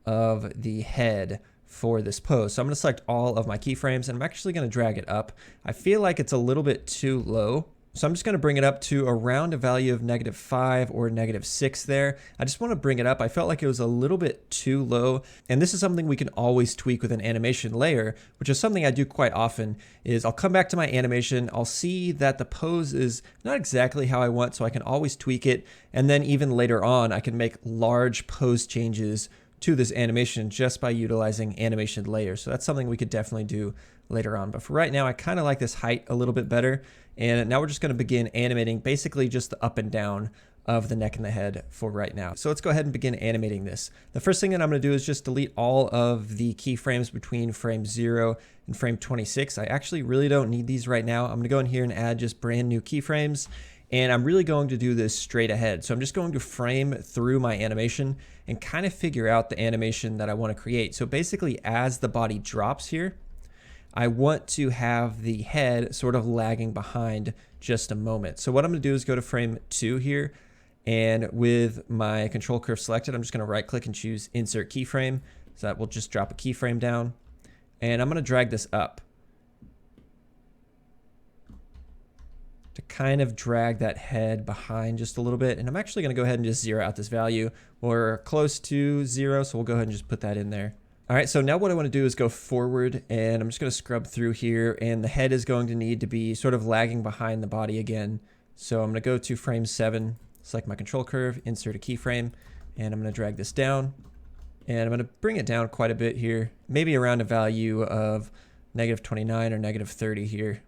of the head for this pose. So I'm gonna select all of my keyframes, and I'm actually gonna drag it up. I feel like it's a little bit too low. So I'm just going to bring it up to around a value of -5 or -6 there. I just want to bring it up. I felt like it was a little bit too low. And this is something we can always tweak with an animation layer, which is something I do quite often, is I'll come back to my animation. I'll see that the pose is not exactly how I want, so I can always tweak it. And then even later on, I can make large pose changes to this animation just by utilizing animation layers. So that's something we could definitely do later on. But for right now, I kind of like this height a little bit better. And now we're just going to begin animating basically just the up and down of the neck and the head for right now. So let's go ahead and begin animating this. The first thing that I'm going to do is just delete all of the keyframes between frame 0 and frame 26. I actually really don't need these right now. I'm going to go in here and add just brand new keyframes. And I'm really going to do this straight ahead. So I'm just going to frame through my animation and kind of figure out the animation that I want to create. So basically, as the body drops here, I want to have the head sort of lagging behind just a moment. So what I'm going to do is go to frame 2 here, and with my control curve selected, I'm just going to right click and choose insert keyframe. So that will just drop a keyframe down, and I'm going to drag this up to kind of drag that head behind just a little bit. And I'm actually going to go ahead and just zero out this value. We're close to 0, so we'll go ahead and just put that in there. All right, so now what I want to do is go forward, and I'm just going to scrub through here, and the head is going to need to be sort of lagging behind the body again. So I'm going to go to frame 7, select my control curve, insert a keyframe, and I'm going to drag this down. And I'm going to bring it down quite a bit here, maybe around a value of -29 or -30 here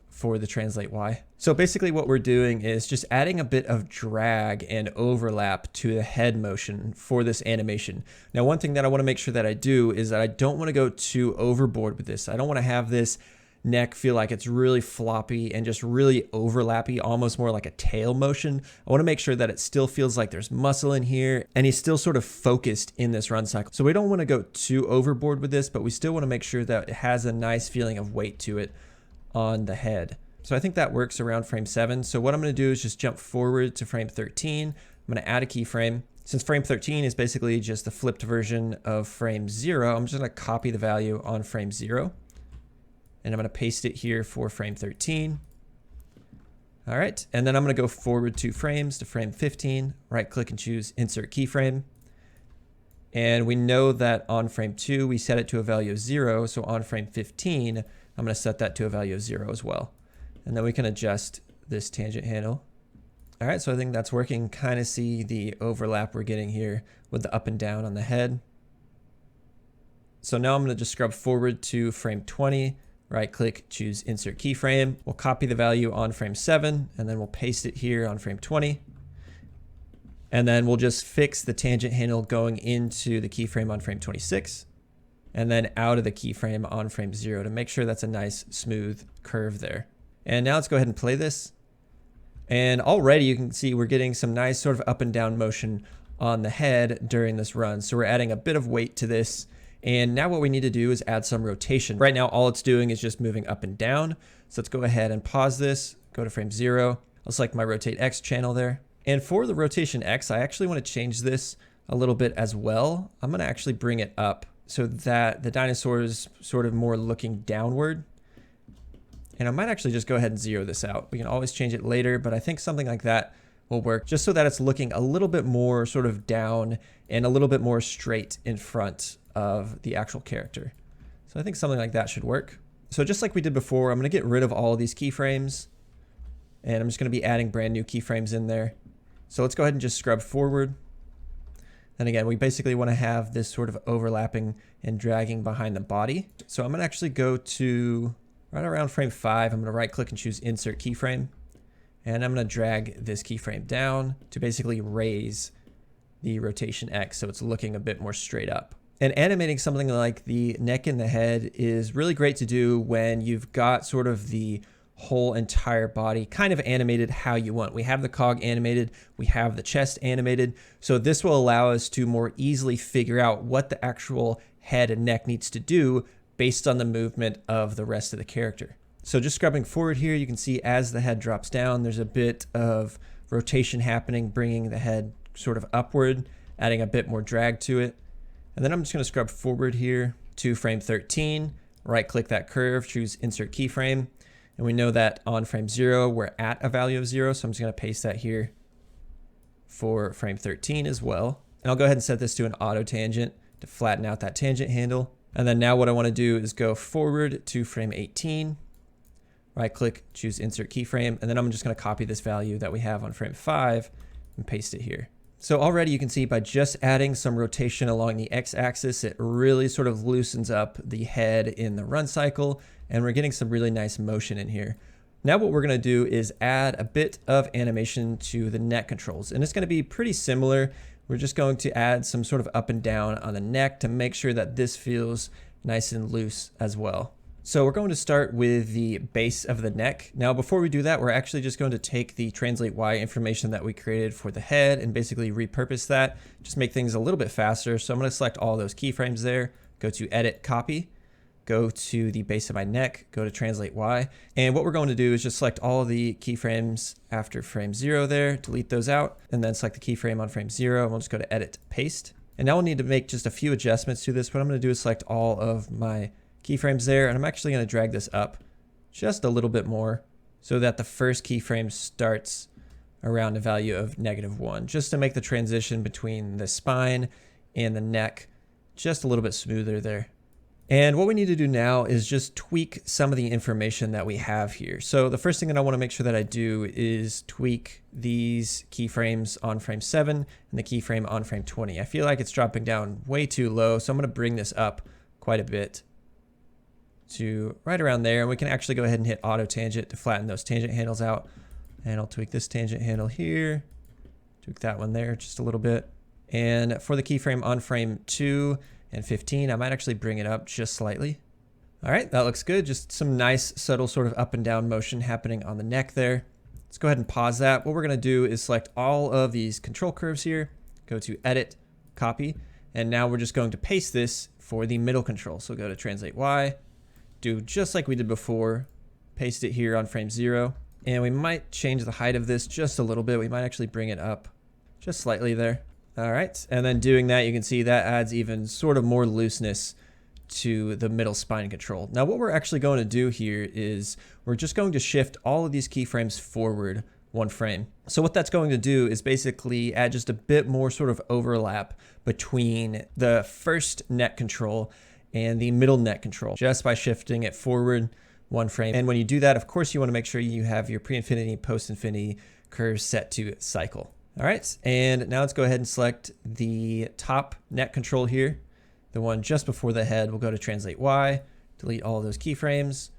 for the translate Y. So basically what we're doing is just adding a bit of drag and overlap to the head motion for this animation. Now, one thing that I want to make sure that I do is that I don't want to go too overboard with this. I don't want to have this neck feel like it's really floppy and just really overlappy, almost more like a tail motion. I want to make sure that it still feels like there's muscle in here and he's still sort of focused in this run cycle. So we don't want to go too overboard with this, but we still want to make sure that it has a nice feeling of weight to it on the head. So I think that works around frame 7. So what I'm going to do is just jump forward to frame 13. I'm going to add a keyframe. Since frame 13 is basically just the flipped version of frame 0, I'm just going to copy the value on frame 0. And I'm going to paste it here for frame 13. All right, and then I'm going to go forward 2 frames to frame 15, right click and choose insert keyframe. And we know that on frame 2, we set it to a value of 0. So on frame 15, I'm going to set that to a value of 0 as well. And then we can adjust this tangent handle. All right, so I think that's working. Kind of see the overlap we're getting here with the up and down on the head. So now I'm going to just scrub forward to frame 20, right click, choose insert keyframe. We'll copy the value on frame 7, and then we'll paste it here on frame 20. And then we'll just fix the tangent handle going into the keyframe on frame 26, and then out of the keyframe on frame 0 to make sure that's a nice smooth curve there. And now let's go ahead and play this. And already you can see we're getting some nice sort of up and down motion on the head during this run. So we're adding a bit of weight to this. And now what we need to do is add some rotation. Right now, all it's doing is just moving up and down. So let's go ahead and pause this, go to frame 0. I'll select my rotate X channel there. And for the rotation X, I actually want to change this a little bit as well. I'm going to actually bring it up so that the dinosaur is sort of more looking downward. And I might actually just go ahead and zero this out. We can always change it later, but I think something like that will work just so that it's looking a little bit more sort of down and a little bit more straight in front of the actual character. So I think something like that should work. So just like we did before, I'm going to get rid of all of these keyframes, and I'm just going to be adding brand new keyframes in there. So let's go ahead and just scrub forward. And again, we basically want to have this sort of overlapping and dragging behind the body. So I'm going to actually go to right around frame 5. I'm going to right click and choose insert keyframe. And I'm going to drag this keyframe down to basically raise the rotation X so it's looking a bit more straight up. And animating something like the neck and the head is really great to do when you've got sort of the whole entire body kind of animated how you want. We have the cog animated, we have the chest animated. So this will allow us to more easily figure out what the actual head and neck needs to do based on the movement of the rest of the character. So just scrubbing forward here, you can see as the head drops down, there's a bit of rotation happening, bringing the head sort of upward, adding a bit more drag to it. And then I'm just going to scrub forward here to frame 13, right click that curve, choose insert keyframe. And we know that on frame 0, we're at a value of 0. So I'm just going to paste that here for frame 13 as well. And I'll go ahead and set this to an auto tangent to flatten out that tangent handle. And then now what I want to do is go forward to frame 18, right click, choose insert keyframe. And then I'm just going to copy this value that we have on frame 5 and paste it here. So already you can see by just adding some rotation along the x-axis, it really sort of loosens up the head in the run cycle, and we're getting some really nice motion in here. Now what we're going to do is add a bit of animation to the neck controls, and it's going to be pretty similar. We're just going to add some sort of up and down on the neck to make sure that this feels nice and loose as well. So we're going to start with the base of the neck. Now, before we do that, we're actually just going to take the translate Y information that we created for the head and basically repurpose that, just make things a little bit faster. So I'm going to select all those keyframes there, go to edit, copy, go to the base of my neck, go to translate Y. And what we're going to do is just select all of the keyframes after frame 0 there, delete those out, and then select the keyframe on frame 0. And we'll just go to edit, paste. And now we'll need to make just a few adjustments to this. What I'm going to do is select all of my keyframes there, and I'm actually going to drag this up just a little bit more so that the first keyframe starts around a value of -1, just to make the transition between the spine and the neck just a little bit smoother there. And what we need to do now is just tweak some of the information that we have here. So the first thing that I want to make sure that I do is tweak these keyframes on frame 7 and the keyframe on frame 20. I feel like it's dropping down way too low, so I'm going to bring this up quite a bit to right around there, and we can actually go ahead and hit auto tangent to flatten those tangent handles out. And I'll tweak this tangent handle here, tweak that one there just a little bit. And for the keyframe on frame 2 and 15, I might actually bring it up just slightly. All right, that looks good. Just some nice subtle sort of up and down motion happening on the neck there. Let's go ahead and pause that. What we're going to do is select all of these control curves here, go to edit, copy, and now we're just going to paste this for the middle control. So go to translate Y, do just like we did before, paste it here on frame 0, and we might change the height of this just a little bit. We might actually bring it up just slightly there. All right, and then doing that, you can see that adds even sort of more looseness to the middle spine control. Now what we're actually going to do here is we're just going to shift all of these keyframes forward 1 frame. So what that's going to do is basically add just a bit more sort of overlap between the first neck control and the middle neck control just by shifting it forward 1 frame. And when you do that, of course, you want to make sure you have your pre-infinity, post-infinity curves set to cycle. All right, and now let's go ahead and select the top neck control here, the one just before the head. We'll go to translate Y, delete all of those keyframes,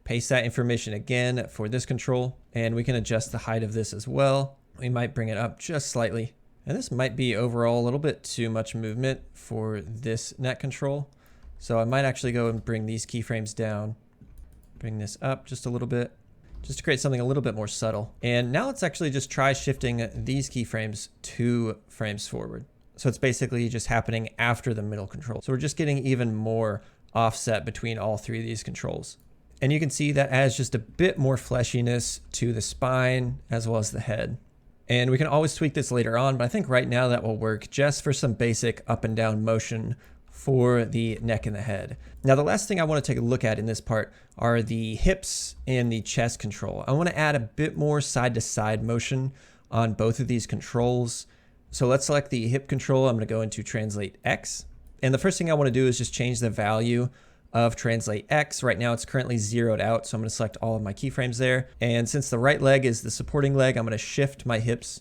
paste that information again for this control, and we can adjust the height of this as well. We might bring it up just slightly. And this might be overall a little bit too much movement for this neck control. So I might actually go and bring these keyframes down, bring this up just a little bit, just to create something a little bit more subtle. And now let's actually just try shifting these keyframes 2 frames forward. So it's basically just happening after the middle control. So we're just getting even more offset between all 3 of these controls. And you can see that adds just a bit more fleshiness to the spine as well as the head. And we can always tweak this later on, but I think right now that will work just for some basic up and down motion for the neck and the head. Now, the last thing I want to take a look at in this part are the hips and the chest control. I want to add a bit more side-to-side motion on both of these controls. So let's select the hip control. I'm going to go into Translate X. And the first thing I want to do is just change the value of Translate X. Right now it's currently zeroed out, so I'm going to select all of my keyframes there. And since the right leg is the supporting leg, I'm going to shift my hips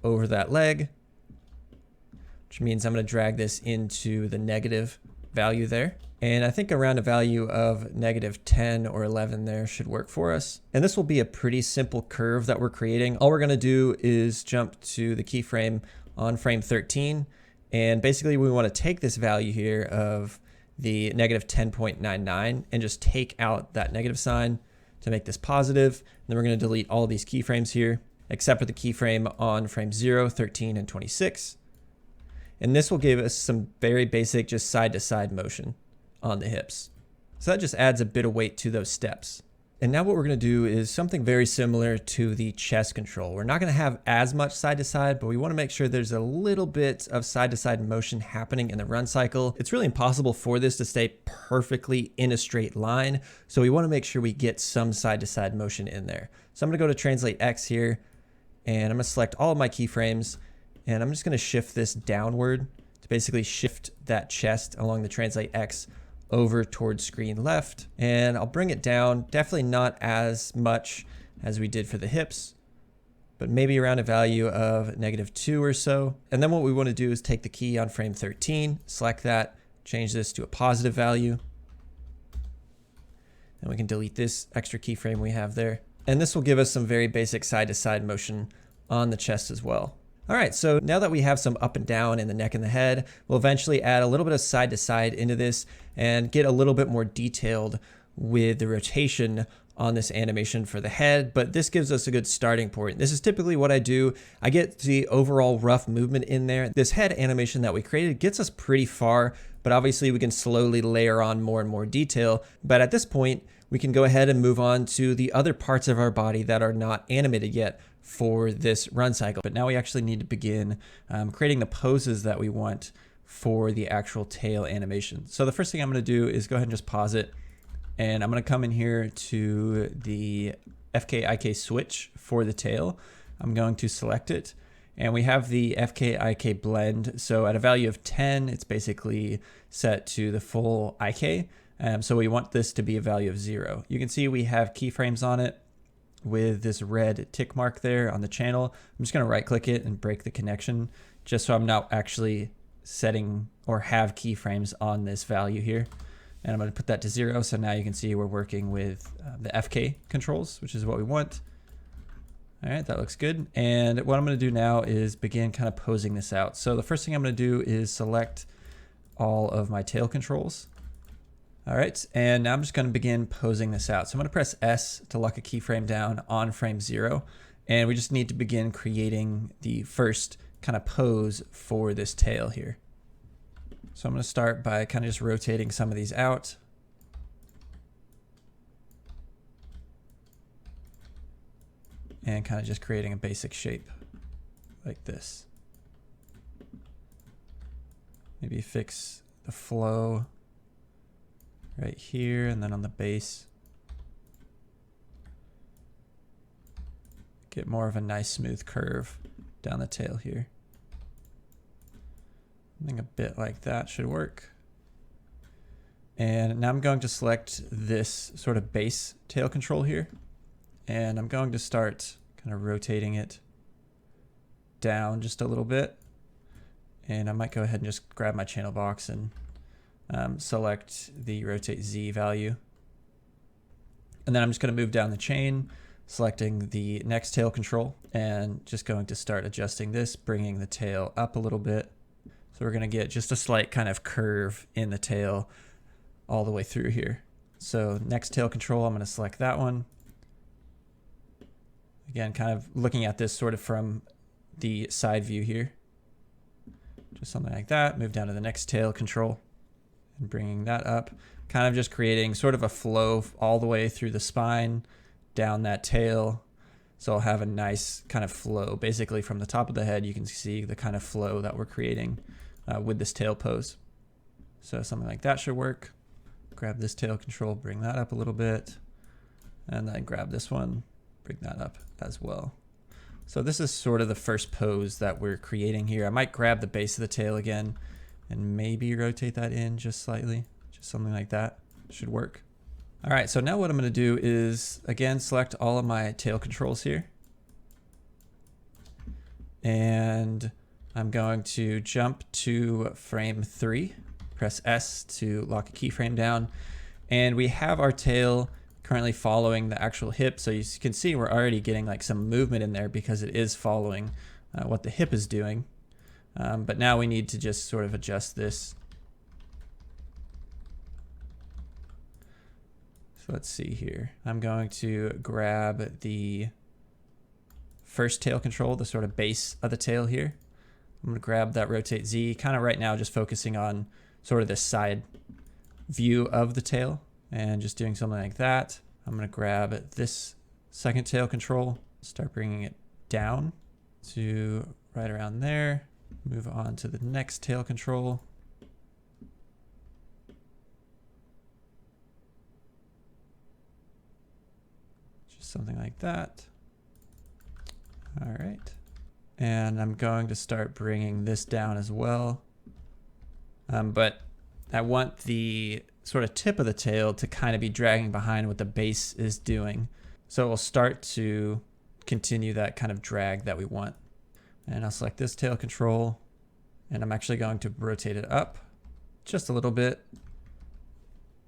over that leg, which means I'm going to drag this into the negative value there. And I think around a value of -10 or 11 there should work for us. And this will be a pretty simple curve that we're creating. All we're going to do is jump to the keyframe on frame 13 And basically we want to take this value here of the negative 10.99 and just take out that negative sign to make this positive. And then we're going to delete all these keyframes here, except for the keyframe on frame 0, 13, and 26. And this will give us some very basic just side-to-side motion on the hips. So that just adds a bit of weight to those steps. And now what we're going to do is something very similar to the chest control. We're not going to have as much side to side, but we want to make sure there's a little bit of side to side motion happening in the run cycle. It's really impossible for this to stay perfectly in a straight line. So we want to make sure we get some side to side motion in there. So I'm going to go to Translate X here, and I'm going to select all of my keyframes, and I'm just going to shift this downward to basically shift that chest along the Translate X over towards screen left, and I'll bring it down, definitely not as much as we did for the hips, but maybe around a value of -2 or so. And then what we want to do is take the key on frame 13, select that, change this to a positive value, and we can delete this extra keyframe we have there. And this will give us some very basic side-to-side motion on the chest as well. All right, so now that we have some up and down in the neck and the head, we'll eventually add a little bit of side to side into this and get a little bit more detailed with the rotation on this animation for the head, but this gives us a good starting point. This is typically what I do. I get the overall rough movement in there. This head animation that we created gets us pretty far, but obviously we can slowly layer on more and more detail. But at this point, we can go ahead and move on to the other parts of our body that are not animated yet for this run cycle. But now we actually need to begin creating the poses that we want for the actual tail animation. So the first thing I'm going to do is go ahead and just pause it. And I'm going to come in here to the FK-IK switch for the tail. I'm going to select it. And we have the FK-IK blend. So at a value of 10, it's basically set to the full IK. So we want this to be a value of 0. You can see we have keyframes on it with this red tick mark there on the channel. I'm just going to right click it and break the connection just so I'm not actually setting or have keyframes on this value here. And I'm going to put that to 0. So now you can see we're working with the FK controls, which is what we want. All right, that looks good. And what I'm going to do now is begin kind of posing this out. So the first thing I'm going to do is select all of my tail controls. All right, and now I'm just going to begin posing this out. So I'm going to press S to lock a keyframe down on frame 0. And we just need to begin creating the first kind of pose for this tail here. So I'm going to start by kind of just rotating some of these out. And kind of just creating a basic shape like this. Maybe fix the flow right here, and then on the base, get more of a nice smooth curve down the tail here. I think a bit like that should work. And now I'm going to select this sort of base tail control here, and I'm going to start kind of rotating it down just a little bit. And I might go ahead and just grab my channel box and select the rotate Z value. And then I'm just going to move down the chain, selecting the next tail control, and just going to start adjusting this, bringing the tail up a little bit. So we're going to get just a slight kind of curve in the tail all the way through here. So next tail control, I'm going to select that one. Again, kind of looking at this sort of from the side view here. Just something like that. Move down to the next tail control and bringing that up. Kind of just creating sort of a flow all the way through the spine, down that tail. So I'll have a nice kind of flow. Basically from the top of the head, you can see the kind of flow that we're creating with this tail pose. So something like that should work. Grab this tail control, bring that up a little bit, and then grab this one, bring that up as well. So this is sort of the first pose that we're creating here. I might grab the base of the tail again and maybe rotate that in just slightly, just something like that should work. All right, so now what I'm going to do is again select all of my tail controls here, and I'm going to jump to frame 3, press S to lock a keyframe down, and we have our tail currently following the actual hip. So you can see we're already getting like some movement in there because it is following what the hip is doing. But now we need to just sort of adjust this. So let's see here. I'm going to grab the first tail control, the sort of base of the tail here. I'm going to grab that rotate Z, kind of right now just focusing on sort of this side view of the tail and just doing something like that. I'm going to grab this second tail control, start bringing it down to right around there. Move on to the next tail control. Just something like that. All right. And I'm going to start bringing this down as well. But I want the sort of tip of the tail to kind of be dragging behind what the base is doing. So it will start to continue that kind of drag that we want. And I'll select this tail control, and I'm actually going to rotate it up just a little bit.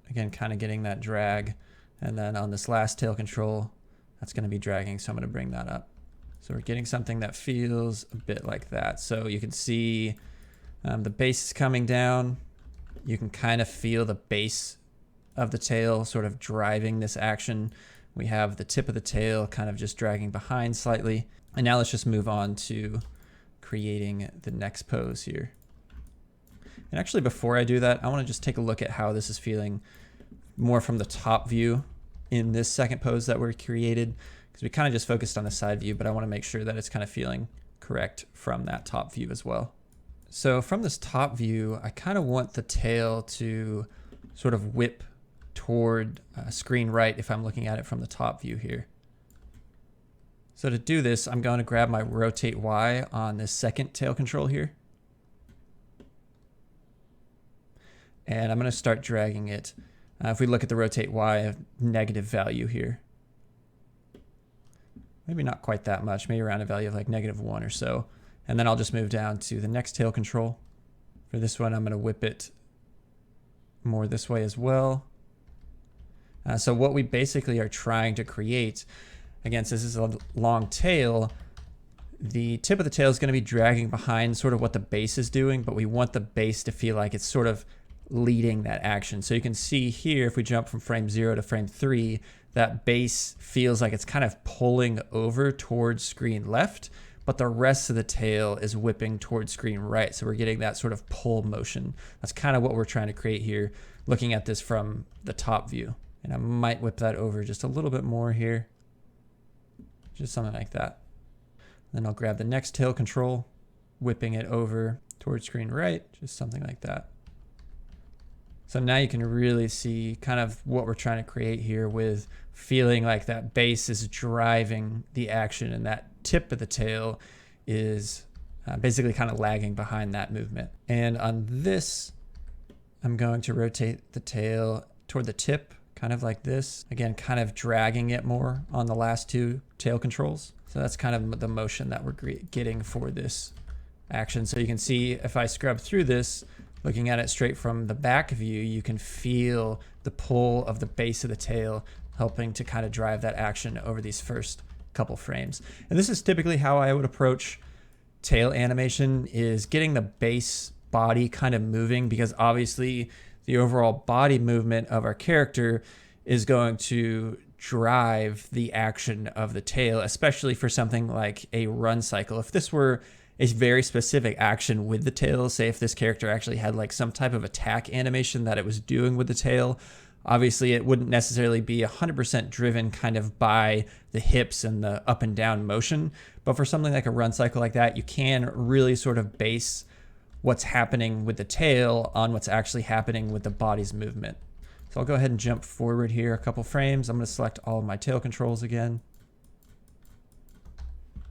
Again, kind of getting that drag. And then on this last tail control, that's going to be dragging, so I'm going to bring that up. So we're getting something that feels a bit like that. So you can see the base is coming down. You can kind of feel the base of the tail sort of driving this action. We have the tip of the tail kind of just dragging behind slightly. And now let's just move on to creating the next pose here. And actually, before I do that, I want to just take a look at how this is feeling more from the top view in this second pose that we created, because we kind of just focused on the side view, but I want to make sure that it's kind of feeling correct from that top view as well. So from this top view, I kind of want the tail to sort of whip toward screen right if I'm looking at it from the top view here. So to do this, I'm going to grab my rotate Y on this second tail control here. And I'm going to start dragging it. If we look at the rotate Y, a negative value here. Maybe not quite that much, maybe around a value of like -1 or so. And then I'll just move down to the next tail control. For this one, I'm going to whip it more this way as well. So what we basically are trying to create, again, since this is a long tail, the tip of the tail is going to be dragging behind sort of what the base is doing, but we want the base to feel like it's sort of leading that action. So you can see here, if we jump from frame 0 to frame 3, that base feels like it's kind of pulling over towards screen left, but the rest of the tail is whipping towards screen right. So we're getting that sort of pull motion. That's kind of what we're trying to create here, looking at this from the top view. And I might whip that over just a little bit more here. Just something like that. Then I'll grab the next tail control, whipping it over towards screen right, just something like that. So now you can really see kind of what we're trying to create here, with feeling like that base is driving the action and that tip of the tail is basically kind of lagging behind that movement. And on this, I'm going to rotate the tail toward the tip, kind of like this. Again, kind of dragging it more on the last two tail controls. So that's kind of the motion that we're getting for this action. So you can see if I scrub through this, looking at it straight from the back view, you can feel the pull of the base of the tail helping to kind of drive that action over these first couple frames. And this is typically how I would approach tail animation, is getting the base body kind of moving, because obviously the overall body movement of our character is going to drive the action of the tail, especially for something like a run cycle. If this were a very specific action with the tail, say if this character actually had like some type of attack animation that it was doing with the tail, obviously it wouldn't necessarily be 100% driven kind of by the hips and the up and down motion. But for something like a run cycle like that, you can really sort of base what's happening with the tail on what's actually happening with the body's movement. So I'll go ahead and jump forward here a couple frames. I'm going to select all of my tail controls again.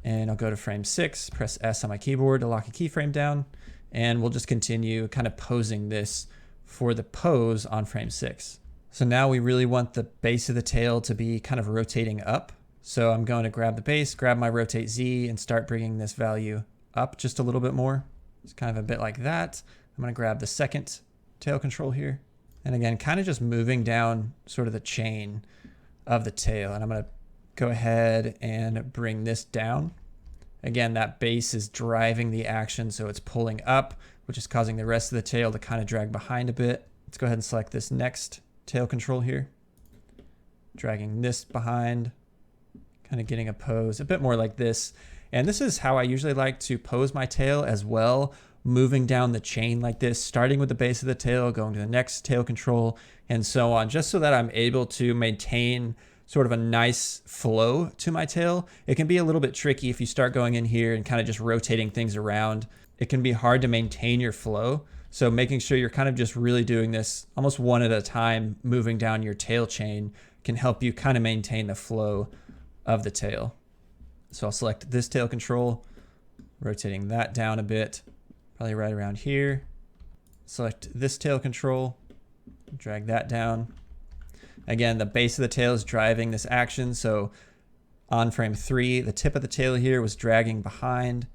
And I'll go to frame 6, press S on my keyboard to lock a keyframe down. And we'll just continue kind of posing this for the pose on frame 6. So now we really want the base of the tail to be kind of rotating up. So I'm going to grab the base, grab my rotate Z, and start bringing this value up just a little bit more. It's kind of a bit like that. I'm going to grab the second tail control here. And again, kind of just moving down sort of the chain of the tail. And I'm going to go ahead and bring this down Again, that base is driving the action, so it's pulling up, which is causing the rest of the tail to kind of drag behind a bit. Let's go ahead and select this next tail control here. Dragging this behind, kind of getting a pose a bit more like this. And this is how I usually like to pose my tail as well, moving down the chain like this, starting with the base of the tail, going to the next tail control, and so on, just so that I'm able to maintain sort of a nice flow to my tail. It can be a little bit tricky if you start going in here and kind of just rotating things around. It can be hard to maintain your flow. So making sure you're kind of just really doing this almost one at a time, moving down your tail chain, can help you kind of maintain the flow of the tail. So I'll select this tail control, rotating that down a bit, probably right around here. Select this tail control, drag that down. Again, the base of the tail is driving this action. So on frame 3, the tip of the tail here was dragging behind.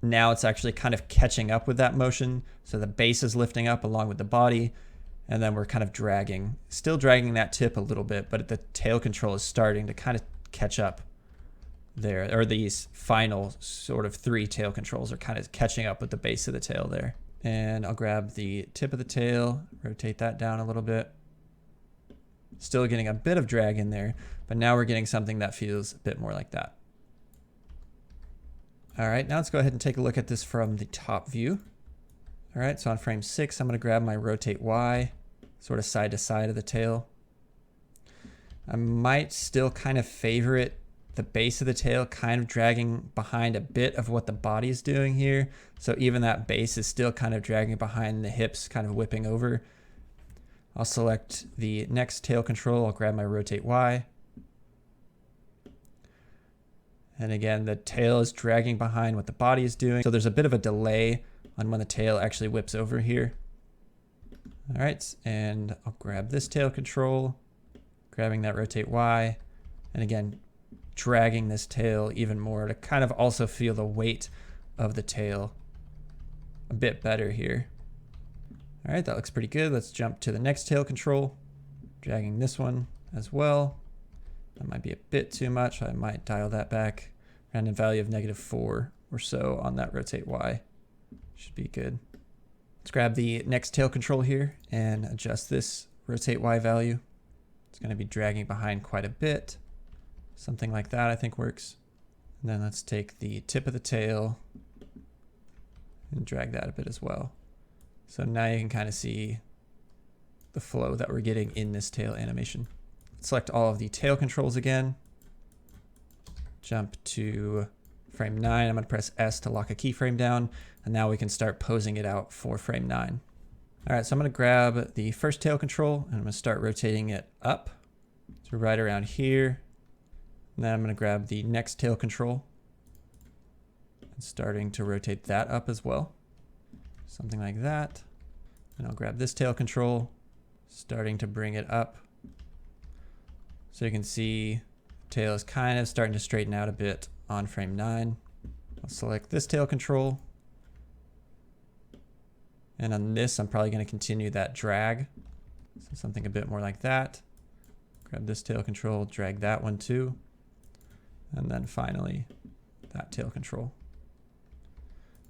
Now it's actually kind of catching up with that motion. So the base is lifting up along with the body, and then we're kind of dragging, still dragging that tip a little bit, but the tail control is starting to kind of catch up there, or these final sort of 3 tail controls are kind of catching up with the base of the tail there. And I'll grab the tip of the tail, rotate that down a little bit. Still getting a bit of drag in there, but now we're getting something that feels a bit more like that. All right, now let's go ahead and take a look at this from the top view. All right, so on frame 6, I'm gonna grab my rotate Y, sort of side to side of the tail. I might still kind of favorite the base of the tail kind of dragging behind a bit of what the body is doing here. So even that base is still kind of dragging behind the hips, kind of whipping over. I'll select the next tail control. I'll grab my rotate Y. And again, the tail is dragging behind what the body is doing. So there's a bit of a delay on when the tail actually whips over here. All right, and I'll grab this tail control, grabbing that rotate Y, and again, dragging this tail even more to kind of also feel the weight of the tail a bit better here. All right, that looks pretty good. Let's jump to the next tail control, dragging this one as well. That might be a bit too much. I might dial that back. Random value of -4 or so on that rotate Y. Should be good. Let's grab the next tail control here and adjust this rotate Y value. It's going to be dragging behind quite a bit. Something like that I think works. And then let's take the tip of the tail and drag that a bit as well. So now you can kind of see the flow that we're getting in this tail animation. Select all of the tail controls again. Jump to frame 9. I'm going to press S to lock a keyframe down. And now we can start posing it out for frame 9. All right, so I'm going to grab the first tail control and I'm going to start rotating it up. So right around here. And then I'm going to grab the next tail control and starting to rotate that up as well. Something like that. And I'll grab this tail control, starting to bring it up. So you can see the tail is kind of starting to straighten out a bit on frame 9. I'll select this tail control. And on this, I'm probably going to continue that drag. So something a bit more like that. Grab this tail control, drag that one too. And then finally, that tail control.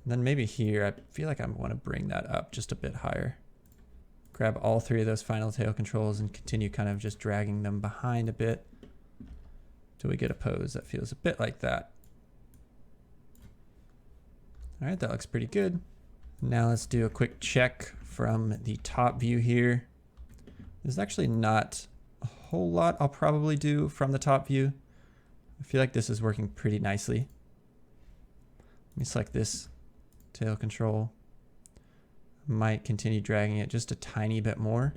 And then maybe here, I feel like I want to bring that up just a bit higher. Grab all 3 of those final tail controls and continue kind of just dragging them behind a bit till we get a pose that feels a bit like that. All right, that looks pretty good. Now let's do a quick check from the top view here. There's actually not a whole lot I'll probably do from the top view. I feel like this is working pretty nicely. Let me select this tail control. Might continue dragging it just a tiny bit more.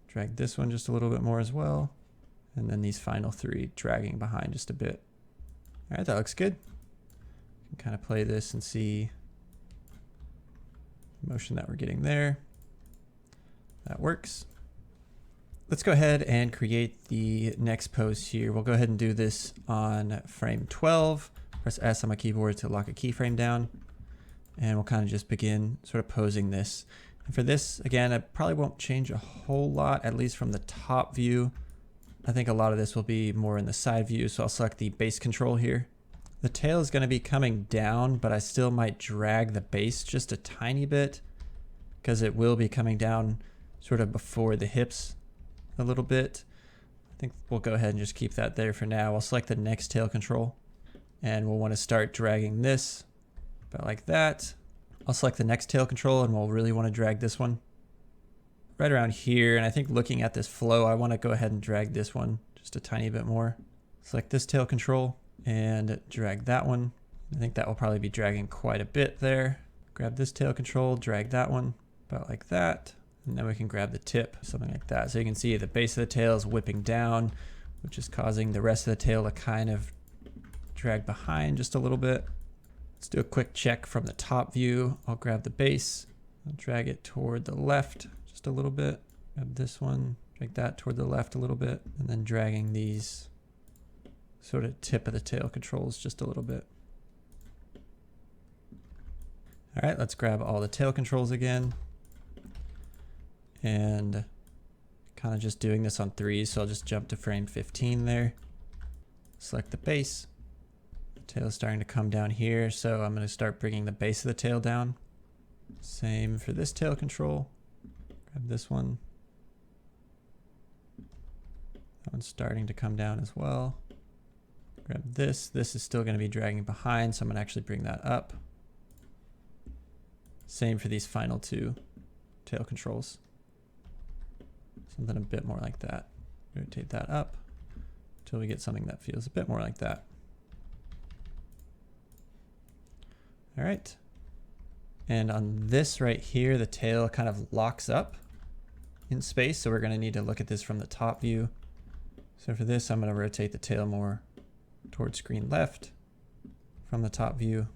Drag this one just a little bit more as well. And then these final 3 dragging behind just a bit. All right, that looks good. You can kind of play this and see the motion that we're getting there. That works. Let's go ahead and create the next pose here. We'll go ahead and do this on frame 12. Press S on my keyboard to lock a keyframe down. And we'll kind of just begin sort of posing this. And for this, again, I probably won't change a whole lot, at least from the top view. I think a lot of this will be more in the side view. So I'll select the base control here. the tail is going to be coming down, but I still might drag the base just a tiny bit because it will be coming down sort of before the hips a little bit. I think we'll go ahead and just keep that there for now. I'll select the next tail control and we'll want to start dragging this about like that. I'll select the next tail control and we'll really want to drag this one right around here. And I think looking at this flow, I want to go ahead and drag this one just a tiny bit more. Select this tail control and drag that one. I think that will probably be dragging quite a bit there. Grab this tail control, drag that one about like that. And then we can grab the tip, something like that. So you can see the base of the tail is whipping down, which is causing the rest of the tail to kind of drag behind just a little bit. Let's do a quick check from the top view. I'll grab the base, I'll drag it toward the left just a little bit. Grab this one, drag that toward the left a little bit, and then dragging these sort of tip of the tail controls just a little bit. All right, let's grab all the tail controls again. And kind of just doing this on 3, so I'll just jump to frame 15 there. Select the base. The tail is starting to come down here, so I'm going to start bringing the base of the tail down. Same for this tail control. Grab this one. That one's starting to come down as well. Grab this. This is still going to be dragging behind, so I'm going to actually bring that up. Same for these final 2 tail controls. Something a bit more like that. Rotate that up until we get something that feels a bit more like that. All right. And on this right here, the tail kind of locks up in space. So we're going to need to look at this from the top view. So for this, I'm going to rotate the tail more towards screen left from the top view.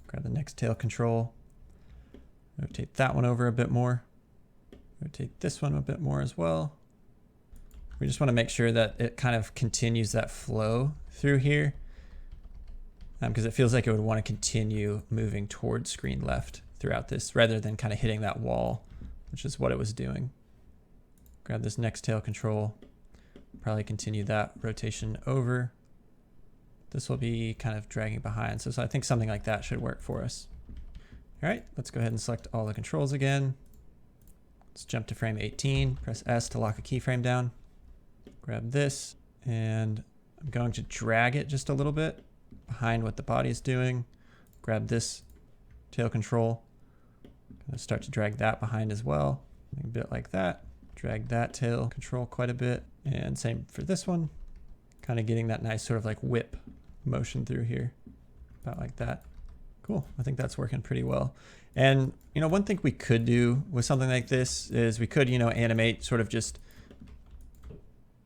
Grab the next tail control. Rotate that one over a bit more. Rotate this one a bit more as well. We just want to make sure that it kind of continues that flow through here because it feels like it would want to continue moving towards screen left throughout this rather than kind of hitting that wall, which is what it was doing. Grab this next tail control, probably continue that rotation over. This will be kind of dragging behind. So I think something like that should work for us. All right, let's go ahead and select all the controls again. Let's jump to frame 18, press S to lock a keyframe down. Grab this, and I'm going to drag it just a little bit behind what the body is doing. Grab this tail control. Gonna start to drag that behind as well. A bit like that. Drag that tail control quite a bit. And same for this one. Kind of getting that nice sort of like whip motion through here. About like that. Cool, I think that's working pretty well. And, you know, one thing we could do with something like this is we could, you know, animate sort of just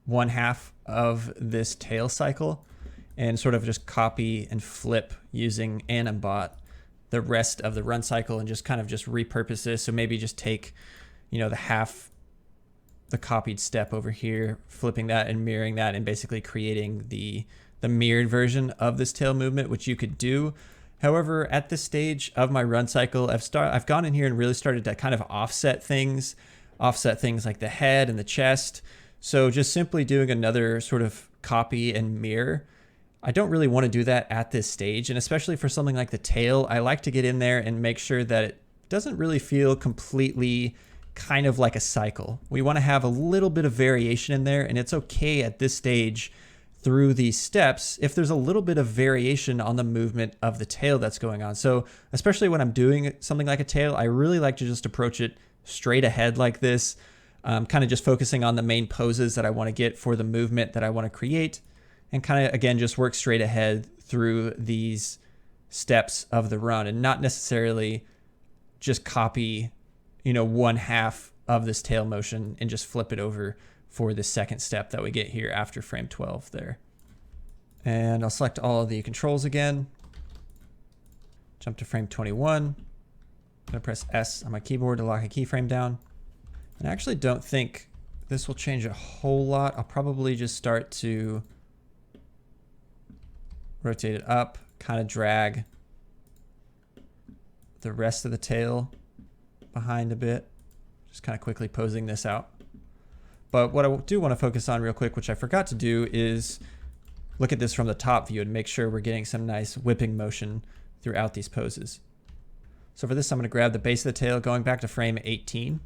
1/2 of this tail cycle and sort of just copy and flip using Animate the rest of the run cycle and just kind of just repurpose this. So maybe just take, you know, the copied step over here, flipping that and mirroring that and basically creating the mirrored version of this tail movement, which you could do. However, at this stage of my run cycle, I've gone in here and really started to kind of offset things like the head and the chest. So just simply doing another sort of copy and mirror. I don't really want to do that at this stage. And especially for something like the tail, I like to get in there and make sure that it doesn't really feel completely kind of like a cycle. We want to have a little bit of variation in there, and it's okay at this stage through these steps if there's a little bit of variation on the movement of the tail that's going on. So especially when I'm doing something like a tail, I really like to just approach it straight ahead like this, kind of just focusing on the main poses that I want to get for the movement that I want to create, and kind of, again, just work straight ahead through these steps of the run and not necessarily just copy, you know, 1/2 of this tail motion and just flip it over for the second step that we get here after frame 12 there. And I'll select all of the controls again. Jump to frame 21. I'm gonna press S on my keyboard to lock a keyframe down. And I actually don't think this will change a whole lot. I'll probably just start to rotate it up, kind of drag the rest of the tail behind a bit. Just kind of quickly posing this out. But what I do want to focus on real quick, which I forgot to do, is look at this from the top view and make sure we're getting some nice whipping motion throughout these poses. So for this, I'm going to grab the base of the tail, going back to frame 18,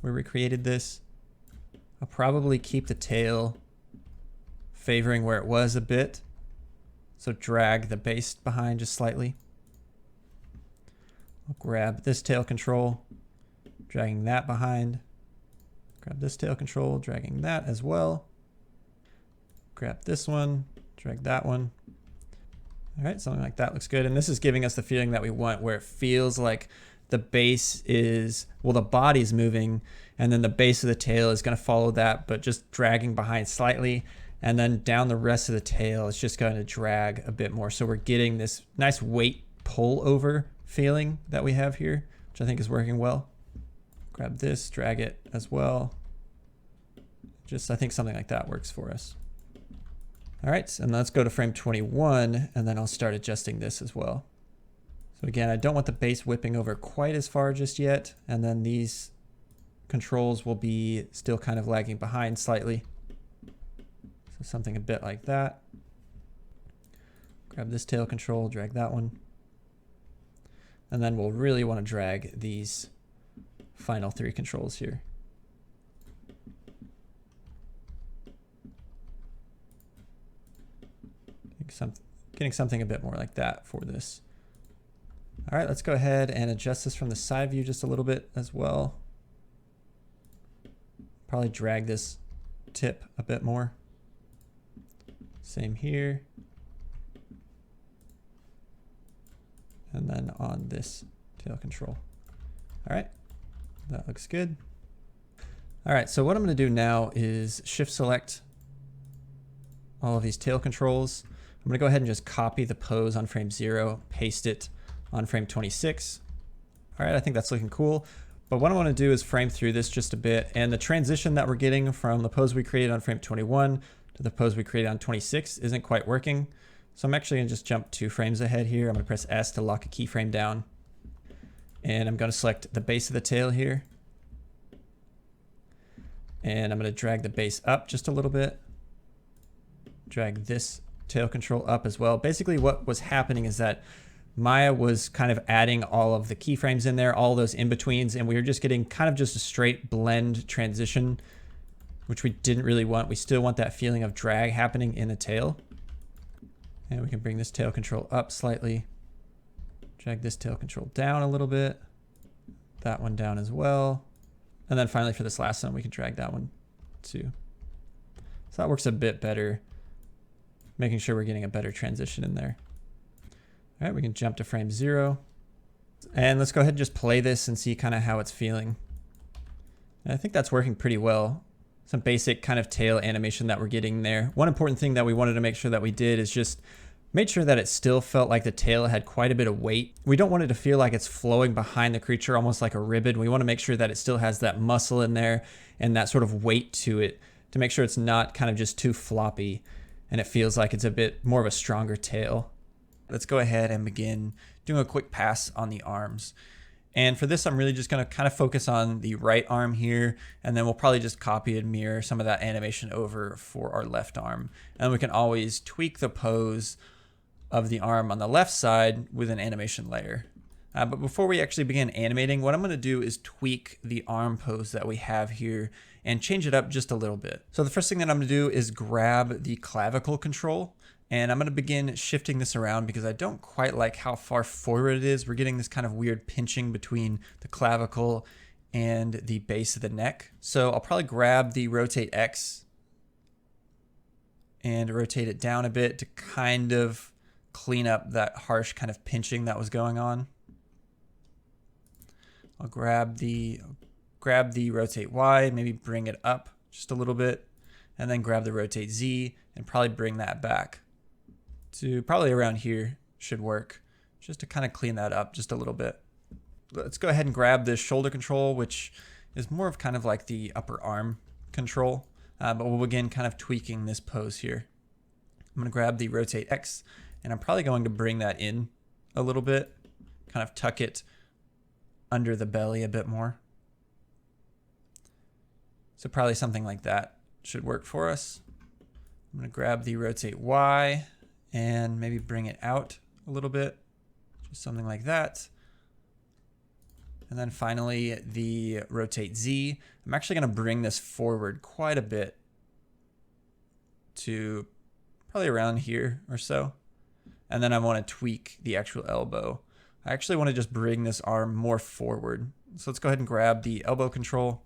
where we created this. I'll probably keep the tail favoring where it was a bit. So drag the base behind just slightly. I'll grab this tail control, dragging that behind. Grab this tail control, dragging that as well. Grab this one, drag that one. All right, something like that looks good. And this is giving us the feeling that we want, where it feels like the base is, well, the body's moving, and then the base of the tail is going to follow that, but just dragging behind slightly. And then down the rest of the tail, it's just going to drag a bit more. So we're getting this nice weight pull over feeling that we have here, which I think is working well. Grab this, drag it as well. Just, I think something like that works for us. All right, and let's go to frame 21, and then I'll start adjusting this as well. So again, I don't want the base whipping over quite as far just yet, and then these controls will be still kind of lagging behind slightly. So something a bit like that. Grab this tail control, drag that one. And then we'll really want to drag these final three controls here. Getting something a bit more like that for this. All right, let's go ahead and adjust this from the side view just a little bit as well. Probably drag this tip a bit more. Same here. And then on this tail control. All right, that looks good. All right, so what I'm going to do now is shift select all of these tail controls. I'm going to go ahead and just copy the pose on frame 0, paste it on frame 26. All right, I think that's looking cool. But what I want to do is frame through this just a bit, and the transition that we're getting from the pose we created on frame 21 to the pose we created on 26 isn't quite working. So I'm actually going to just jump 2 frames ahead here. I'm going to press S to lock a keyframe down. And I'm going to select the base of the tail here. And I'm going to drag the base up just a little bit. Drag this tail control up as well. Basically what was happening is that Maya was kind of adding all of the keyframes in there, all those in-betweens, and we were just getting kind of just a straight blend transition, which we didn't really want. We still want that feeling of drag happening in the tail. And we can bring this tail control up slightly. Drag this tail control down a little bit. That one down as well. And then finally for this last one, we can drag that one too. So that works a bit better, making sure we're getting a better transition in there. All right, we can jump to frame 0. And let's go ahead and just play this and see kind of how it's feeling. And I think that's working pretty well. Some basic kind of tail animation that we're getting there. One important thing that we wanted to make sure that we did is just made sure that it still felt like the tail had quite a bit of weight. We don't want it to feel like it's flowing behind the creature, almost like a ribbon. We want to make sure that it still has that muscle in there and that sort of weight to it to make sure it's not kind of just too floppy and it feels like it's a bit more of a stronger tail. Let's go ahead and begin doing a quick pass on the arms. And for this, I'm really just going to kind of focus on the right arm here, and then we'll probably just copy and mirror some of that animation over for our left arm. And we can always tweak the pose of the arm on the left side with an animation layer. But before we actually begin animating, what I'm going to do is tweak the arm pose that we have here and change it up just a little bit. So the first thing that I'm going to do is grab the clavicle control. And I'm going to begin shifting this around because I don't quite like how far forward it is. We're getting this kind of weird pinching between the clavicle and the base of the neck. So I'll probably grab the rotate X and rotate it down a bit to kind of clean up that harsh kind of pinching that was going on. I'll grab the rotate Y, maybe bring it up just a little bit, and then grab the rotate Z and probably bring that back to probably around here should work, just to kind of clean that up just a little bit. Let's go ahead and grab this shoulder control, which is more of kind of like the upper arm control, but we'll begin kind of tweaking this pose here. I'm going to grab the rotate X, and I'm probably going to bring that in a little bit, kind of tuck it under the belly a bit more. So probably something like that should work for us. I'm going to grab the rotate Y and maybe bring it out a little bit, just something like that. And then finally the rotate Z. I'm actually going to bring this forward quite a bit to probably around here or so. And then I want to tweak the actual elbow. I actually want to just bring this arm more forward. So let's go ahead and grab the elbow control,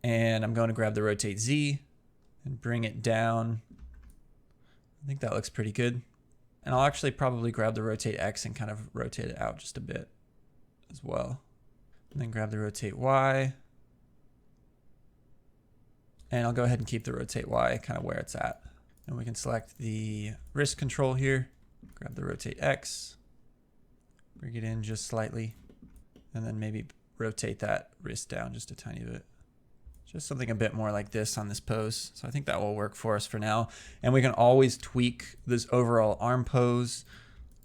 and I'm going to grab the rotate Z and bring it down. I think that looks pretty good. And I'll actually probably grab the rotate X and kind of rotate it out just a bit as well. And then grab the rotate Y. And I'll go ahead and keep the rotate Y kind of where it's at. And we can select the wrist control here, grab the rotate X, bring it in just slightly, and then maybe rotate that wrist down just a tiny bit. Just something a bit more like this on this pose. So I think that will work for us for now. And we can always tweak this overall arm pose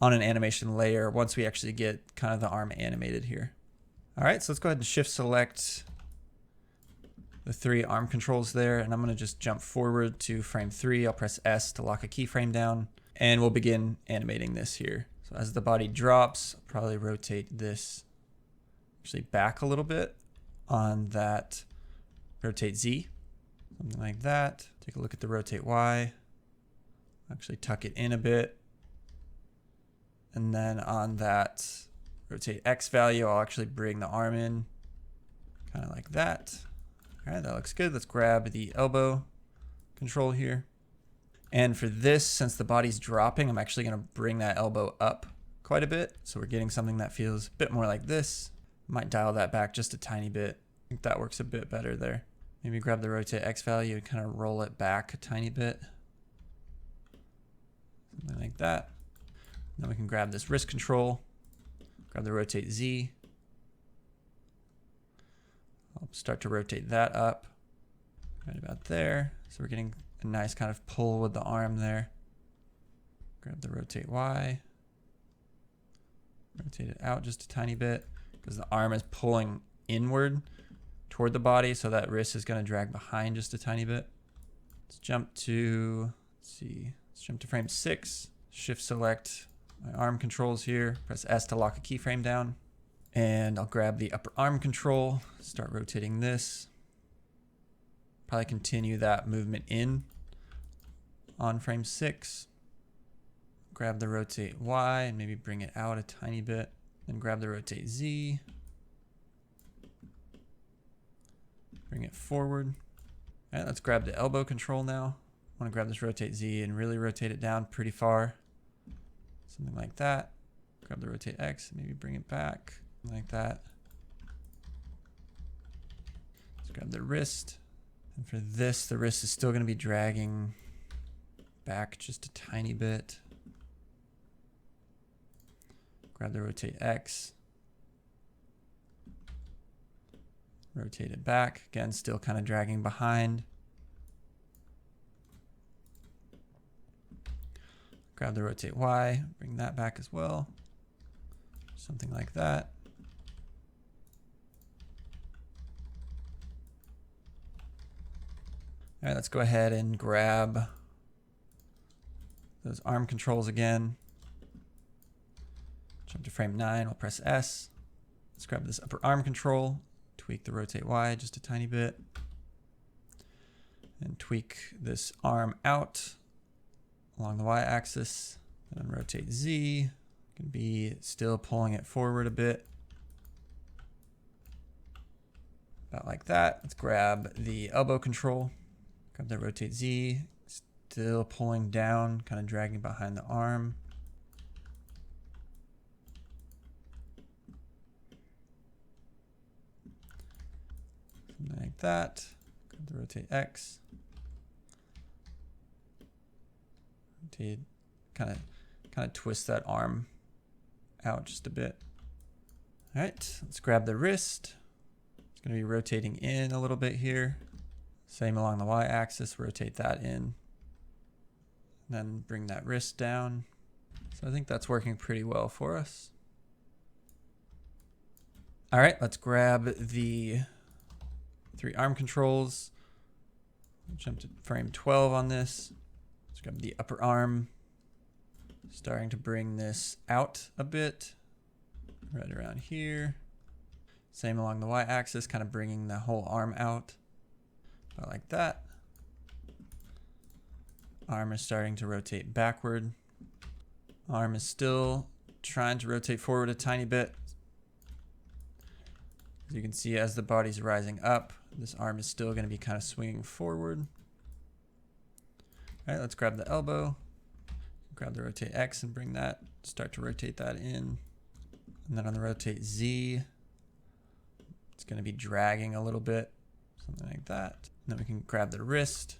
on an animation layer once we actually get kind of the arm animated here. All right, so let's go ahead and shift select the 3 arm controls there, and I'm going to just jump forward to frame 3. I'll press S to lock a keyframe down, and we'll begin animating this here. So as the body drops, I'll probably rotate this actually back a little bit on that rotate Z, something like that. Take a look at the rotate Y, actually tuck it in a bit, and then on that rotate X value, I'll actually bring the arm in, kind of like that. All right, that looks good. Let's grab the elbow control here. And for this, since the body's dropping, I'm actually going to bring that elbow up quite a bit. So we're getting something that feels a bit more like this. Might dial that back just a tiny bit. I think that works a bit better there. Maybe grab the rotate X value and kind of roll it back a tiny bit. Something like that. Then we can grab this wrist control, grab the rotate Z. I'll start to rotate that up right about there. So we're getting a nice kind of pull with the arm there. Grab the rotate Y. Rotate it out just a tiny bit because the arm is pulling inward toward the body, so that wrist is going to drag behind just a tiny bit. Let's jump to, let's jump to frame 6. Shift select my arm controls here. Press S to lock a keyframe down. And I'll grab the upper arm control, start rotating this. Probably continue that movement in on frame 6. Grab the rotate Y and maybe bring it out a tiny bit. Then grab the rotate Z. Bring it forward. All right, let's grab the elbow control now. I want to grab this rotate Z and really rotate it down pretty far. Something like that. Grab the rotate X and maybe bring it back. Like that. Let's grab the wrist. And for this, the wrist is still going to be dragging back just a tiny bit. Grab the rotate X. Rotate it back. Again, still kind of dragging behind. Grab the rotate Y. Bring that back as well. Something like that. All right, let's go ahead and grab those arm controls again. Jump to frame 9, we'll press S. Let's grab this upper arm control, tweak the rotate Y just a tiny bit, and tweak this arm out along the Y axis, and then rotate Z. Can be still pulling it forward a bit. About like that. Let's grab the elbow control. Grab the rotate Z. Still pulling down, kind of dragging behind the arm. Something like that. Grab the rotate X. Rotate, kind of twist that arm out just a bit. All right, let's grab the wrist. It's going to be rotating in a little bit here. Same along the Y axis, rotate that in. Then bring that wrist down. So I think that's working pretty well for us. All right, let's grab the 3 arm controls. Jump to frame 12 on this. Let's grab the upper arm. Starting to bring this out a bit, right around here. Same along the y-axis, kind of bringing the whole arm out, about like that. Arm is starting to rotate backward. Arm is still trying to rotate forward a tiny bit. As you can see, as the body's rising up, this arm is still going to be kind of swinging forward. All right, let's grab the elbow. Grab the rotate X and bring that, start to rotate that in. And then on the rotate Z, it's going to be dragging a little bit, something like that. And then we can grab the wrist,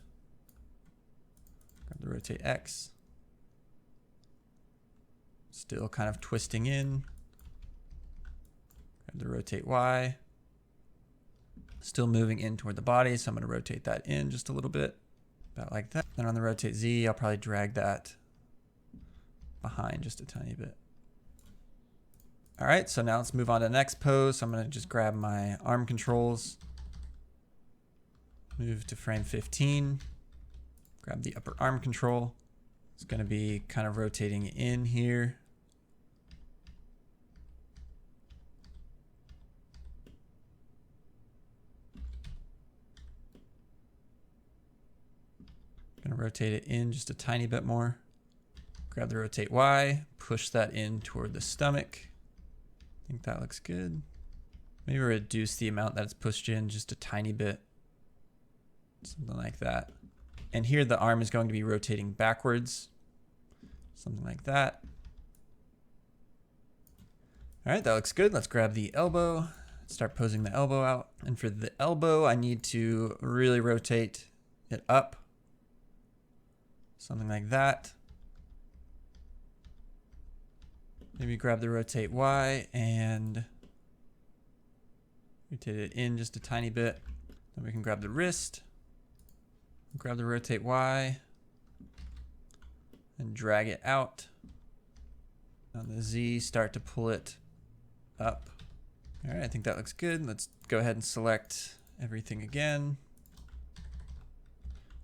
grab the rotate X, still kind of twisting in. Grab the rotate Y, still moving in toward the body, so I'm going to rotate that in just a little bit, about like that. Then on the rotate Z, I'll probably drag that behind just a tiny bit. All right, so now let's move on to the next pose. So I'm going to just grab my arm controls, move to frame 15, grab the upper arm control. It's going to be kind of rotating in here. Going to rotate it in just a tiny bit more. Grab the rotate Y, push that in toward the stomach. I think that looks good. Maybe reduce the amount that it's pushed in just a tiny bit. Something like that. And here the arm is going to be rotating backwards. Something like that. All right, that looks good. Let's grab the elbow, start posing the elbow out. And for the elbow, I need to really rotate it up. Something like that. Maybe grab the rotate Y and rotate it in just a tiny bit. Then we can grab the wrist, grab the rotate Y, and drag it out. On the Z, start to pull it up. All right, I think that looks good. Let's go ahead and select everything again.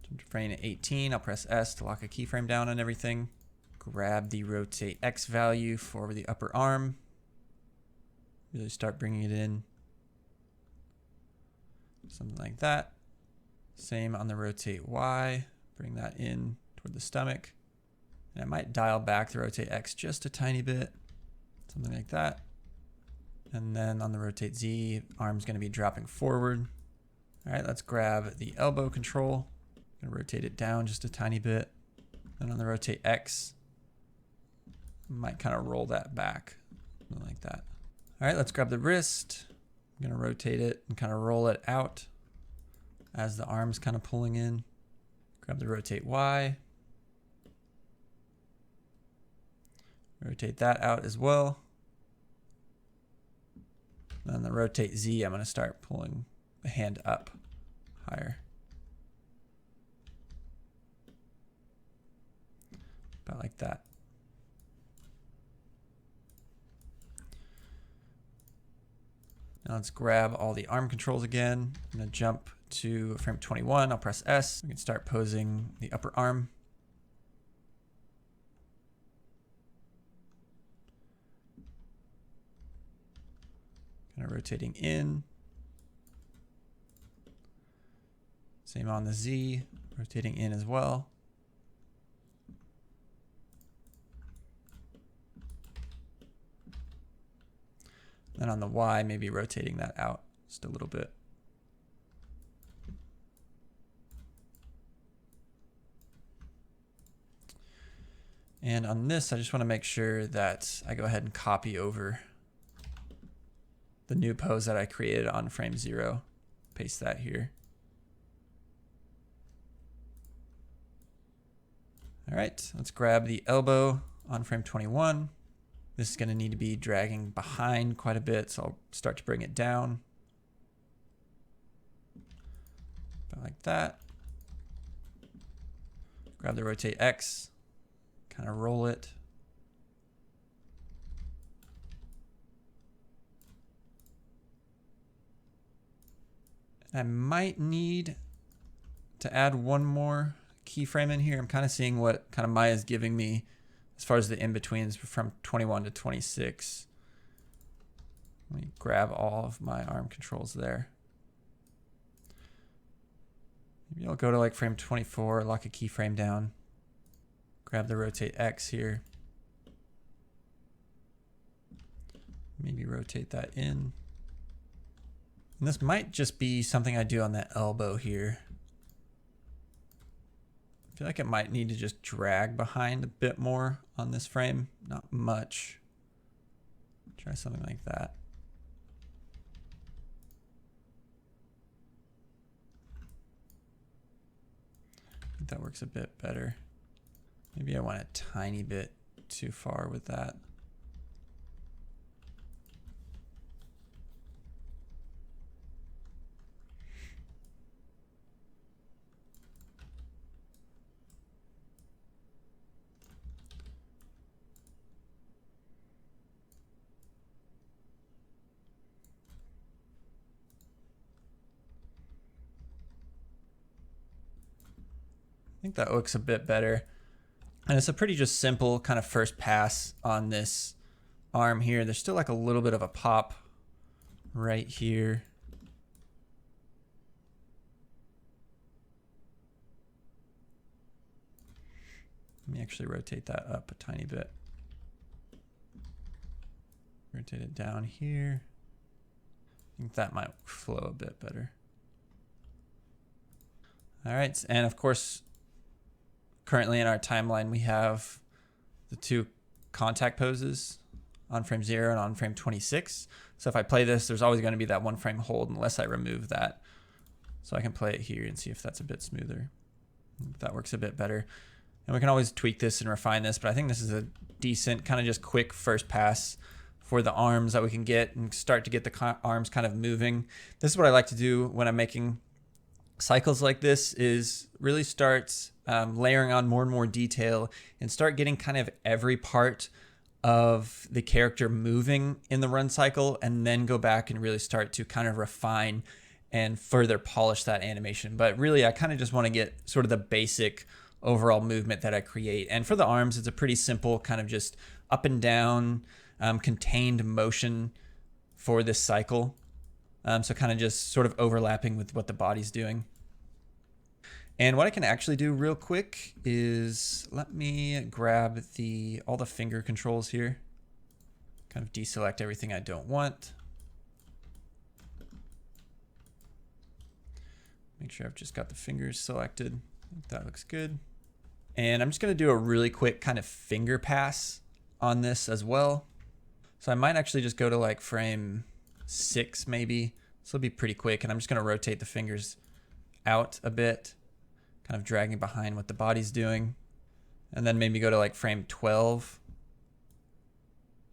Jump to frame 18, I'll press S to lock a keyframe down on everything. Grab the rotate X value for the upper arm. Really start bringing it in. Something like that. Same on the rotate Y. Bring that in toward the stomach. And I might dial back the rotate X just a tiny bit. Something like that. And then on the rotate Z, arm's going to be dropping forward. All right, let's grab the elbow control. Gonna rotate it down just a tiny bit. Then on the rotate X, might kind of roll that back, something like that. All right, let's grab the wrist. I'm gonna rotate it and kind of roll it out as the arm's kind of pulling in. Grab the rotate Y. Rotate that out as well. Then the rotate Z, I'm gonna start pulling the hand up higher. About like that. Now let's grab all the arm controls again. I'm going to jump to frame 21. I'll press S. We can start posing the upper arm. Kind of rotating in. Same on the Z, rotating in as well. Then on the Y, maybe rotating that out just a little bit. And on this, I just want to make sure that I go ahead and copy over the new pose that I created on frame 0. Paste that here. All right, let's grab the elbow on frame 21. This is going to need to be dragging behind quite a bit, so I'll start to bring it down. About like that. Grab the rotate X, kind of roll it. I might need to add one more keyframe in here. I'm kind of seeing what kind of Maya is giving me as far as the in-betweens from 21 to 26. Let me grab all of my arm controls there. Maybe I'll go to like frame 24, lock a keyframe down, grab the rotate X here. Maybe rotate that in. And this might just be something I do on that elbow here. I feel like it might need to just drag behind a bit more on this frame. Not much. Try something like that. I think that works a bit better. Maybe I went a tiny bit too far with that. I think that looks a bit better. And it's a pretty just simple kind of first pass on this arm here. There's still like a little bit of a pop right here. Let me actually rotate that up a tiny bit. Rotate it down here. I think that might flow a bit better. All right, and of course, currently in our timeline, we have the two contact poses on frame 0 and on frame 26. So if I play this, there's always going to be that one frame hold unless I remove that. So I can play it here and see if that's a bit smoother. That works a bit better. And we can always tweak this and refine this, but I think this is a decent kind of just quick first pass for the arms that we can get and start to get the arms kind of moving. This is what I like to do when I'm making cycles like this, is really start layering on more and more detail and start getting kind of every part of the character moving in the run cycle, and then go back and really start to kind of refine and further polish that animation. But really, I kind of just want to get sort of the basic overall movement that I create. And for the arms, it's a pretty simple kind of just up and down contained motion for this cycle. So kind of just sort of overlapping with what the body's doing. And what I can actually do real quick is let me grab all the finger controls here, kind of deselect everything I don't want. Make sure I've just got the fingers selected. I think that looks good. And I'm just going to do a really quick kind of finger pass on this as well. So I might actually just go to like frame 6 maybe. This will be pretty quick, and I'm just going to rotate the fingers out a bit, kind of dragging behind what the body's doing. And then maybe go to like frame 12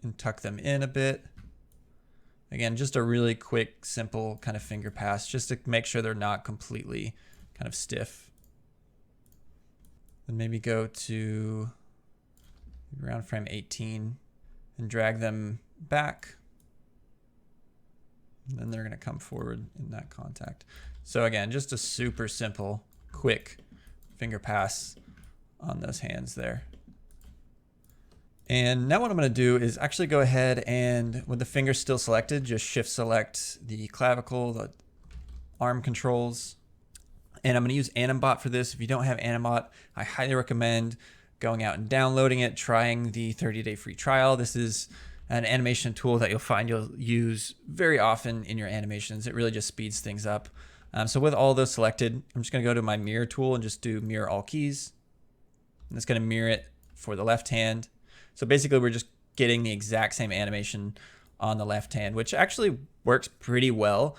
and tuck them in a bit. Again, just a really quick, simple kind of finger pass just to make sure they're not completely kind of stiff. Then maybe go to around frame 18 and drag them back. And then they're going to come forward in that contact. So again, just a super simple, quick finger pass on those hands there. And now what I'm going to do is actually go ahead and, with the fingers still selected, just shift select the clavicle, the arm controls. And I'm going to use Animbot for this. If you don't have Animbot, I highly recommend going out and downloading it, trying the 30-day free trial. This is an animation tool that you'll find you'll use very often in your animations. It really just speeds things up. So with all those selected, I'm just going to go to my mirror tool and just do mirror all keys. And it's going to mirror it for the left hand. So basically, we're just getting the exact same animation on the left hand, which actually works pretty well.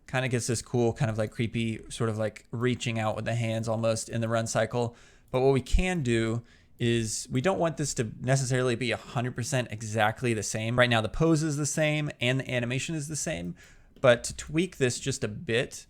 Kind of gets this cool, kind of like creepy, sort of like reaching out with the hands almost in the run cycle. But what we can do is we don't want this to necessarily be 100% exactly the same. Right now, the pose is the same and the animation is the same. But to tweak this just a bit,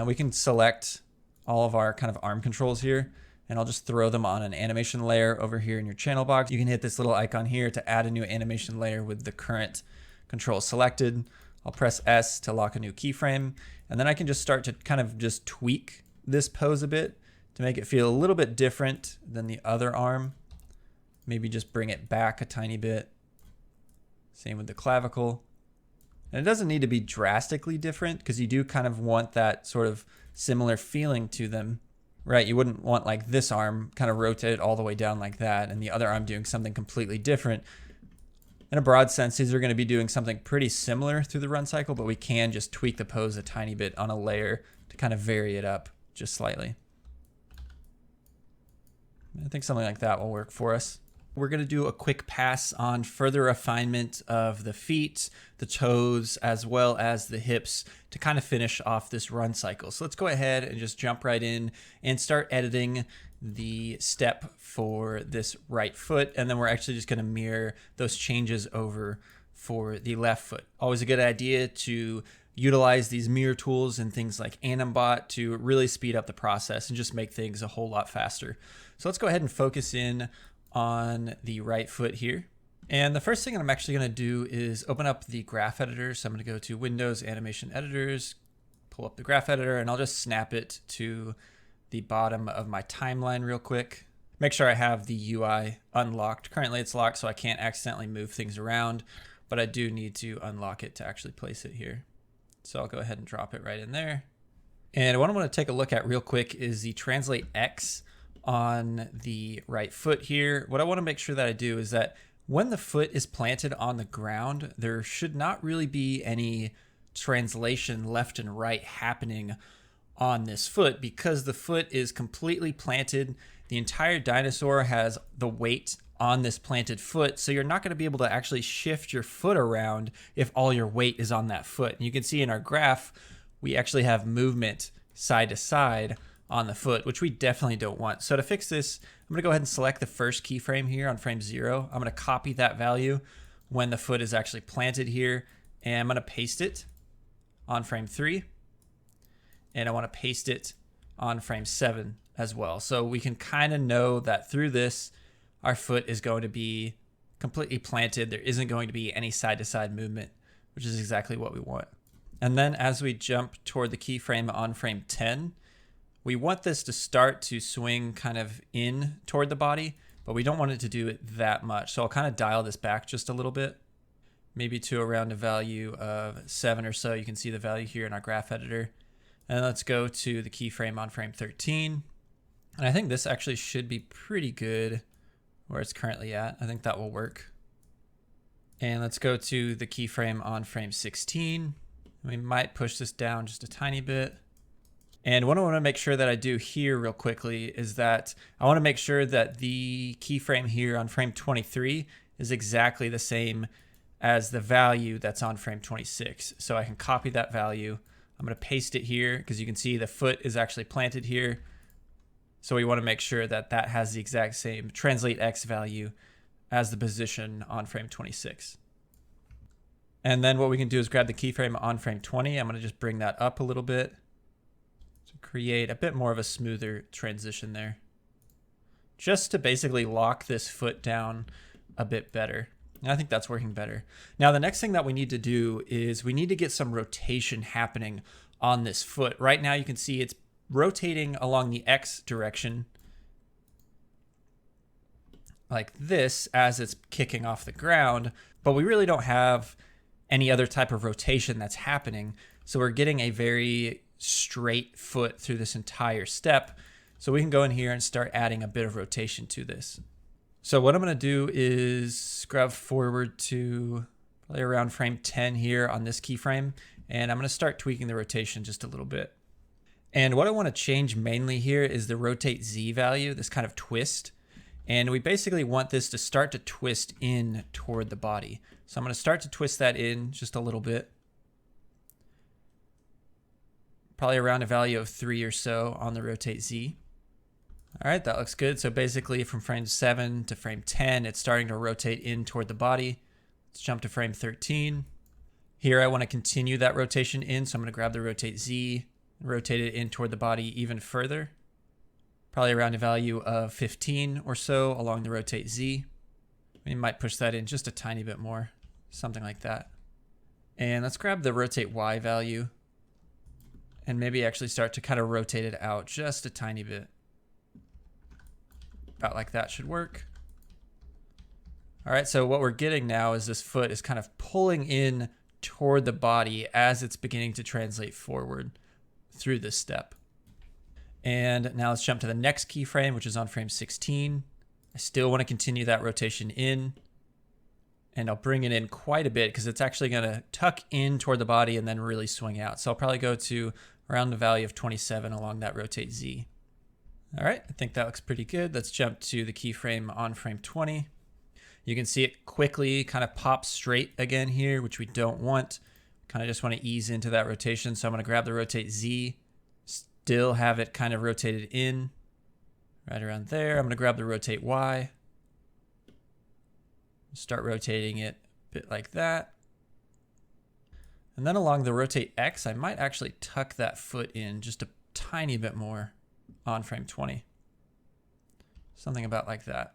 we can select all of our kind of arm controls here. And I'll just throw them on an animation layer over here in your channel box. You can hit this little icon here to add a new animation layer with the current control selected. I'll press S to lock a new keyframe. And then I can just start to kind of just tweak this pose a bit to make it feel a little bit different than the other arm. Maybe just bring it back a tiny bit. Same with the clavicle. And it doesn't need to be drastically different because you do kind of want that sort of similar feeling to them, right? You wouldn't want like this arm kind of rotated all the way down like that and the other arm doing something completely different. In a broad sense, these are going to be doing something pretty similar through the run cycle, but we can just tweak the pose a tiny bit on a layer to kind of vary it up just slightly. I think something like that will work for us. We're going to do a quick pass on further refinement of the feet, the toes, as well as the hips to kind of finish off this run cycle. So let's go ahead and just jump right in and start editing the step for this right foot. And then we're actually just going to mirror those changes over for the left foot. Always a good idea to utilize these mirror tools and things like Animate to really speed up the process and just make things a whole lot faster. So let's go ahead and focus in on the right foot here. And the first thing I'm actually going to do is open up the graph editor. So I'm going to go to Windows Animation Editors, pull up the graph editor, and I'll just snap it to the bottom of my timeline real quick. Make sure I have the UI unlocked. Currently it's locked, so I can't accidentally move things around, but I do need to unlock it to actually place it here. So I'll go ahead and drop it right in there. And what I want to take a look at real quick is the translate X on the right foot here. What I want to make sure that I do is that when the foot is planted on the ground, there should not really be any translation left and right happening on this foot because the foot is completely planted. The entire dinosaur has the weight on this planted foot, so you're not going to be able to actually shift your foot around if all your weight is on that foot. And you can see in our graph, we actually have movement side to side on the foot, which we definitely don't want. So to fix this, I'm going to go ahead and select the first keyframe here on frame 0. I'm going to copy that value when the foot is actually planted here, and I'm going to paste it on frame 3, and I want to paste it on frame 7 as well. So we can kind of know that through this, our foot is going to be completely planted. There isn't going to be any side-to-side movement, which is exactly what we want. And then as we jump toward the keyframe on frame 10, we want this to start to swing kind of in toward the body, but we don't want it to do it that much. So I'll kind of dial this back just a little bit, maybe to around a value of 7 or so. You can see the value here in our graph editor. And let's go to the keyframe on frame 13. And I think this actually should be pretty good where it's currently at. I think that will work. And let's go to the keyframe on frame 16. We might push this down just a tiny bit. And what I want to make sure that I do here real quickly is that I want to make sure that the keyframe here on frame 23 is exactly the same as the value that's on frame 26. So I can copy that value. I'm going to paste it here because you can see the foot is actually planted here. So we want to make sure that that has the exact same translate X value as the position on frame 26. And then what we can do is grab the keyframe on frame 20. I'm going to just bring that up a little bit to create a bit more of a smoother transition there, just to basically lock this foot down a bit better. And I think that's working better. Now, the next thing that we need to do is we need to get some rotation happening on this foot. Right now, you can see it's rotating along the X direction like this as it's kicking off the ground, but we really don't have any other type of rotation that's happening. So we're getting a very straight foot through this entire step. So we can go in here and start adding a bit of rotation to this. So what I'm going to do is scrub forward to probably around frame 10 here on this keyframe, and I'm going to start tweaking the rotation just a little bit. And what I want to change mainly here is the rotate Z value, this kind of twist. And we basically want this to start to twist in toward the body. So I'm going to start to twist that in just a little bit. Probably around a value of 3 or so on the rotate Z. All right, that looks good. So basically from frame 7 to frame 10, it's starting to rotate in toward the body. Let's jump to frame 13. Here I want to continue that rotation in, so I'm going to grab the rotate Z, rotate it in toward the body even further. Probably around a value of 15 or so along the rotate Z. We might push that in just a tiny bit more, something like that. And let's grab the rotate Y value and maybe actually start to kind of rotate it out just a tiny bit. About like that should work. All right, so what we're getting now is this foot is kind of pulling in toward the body as it's beginning to translate forward through this step. And now let's jump to the next keyframe, which is on frame 16. I still want to continue that rotation in, and I'll bring it in quite a bit because it's actually going to tuck in toward the body and then really swing out. So I'll probably go to around the value of 27 along that rotate Z. All right, I think that looks pretty good. Let's jump to the keyframe on frame 20. You can see it quickly kind of pop straight again here, which we don't want. Kind of just want to ease into that rotation. So I'm going to grab the rotate Z, still have it kind of rotated in right around there. I'm going to grab the rotate Y, start rotating it a bit like that. And then along the rotate X, I might actually tuck that foot in just a tiny bit more on frame 20. Something about like that.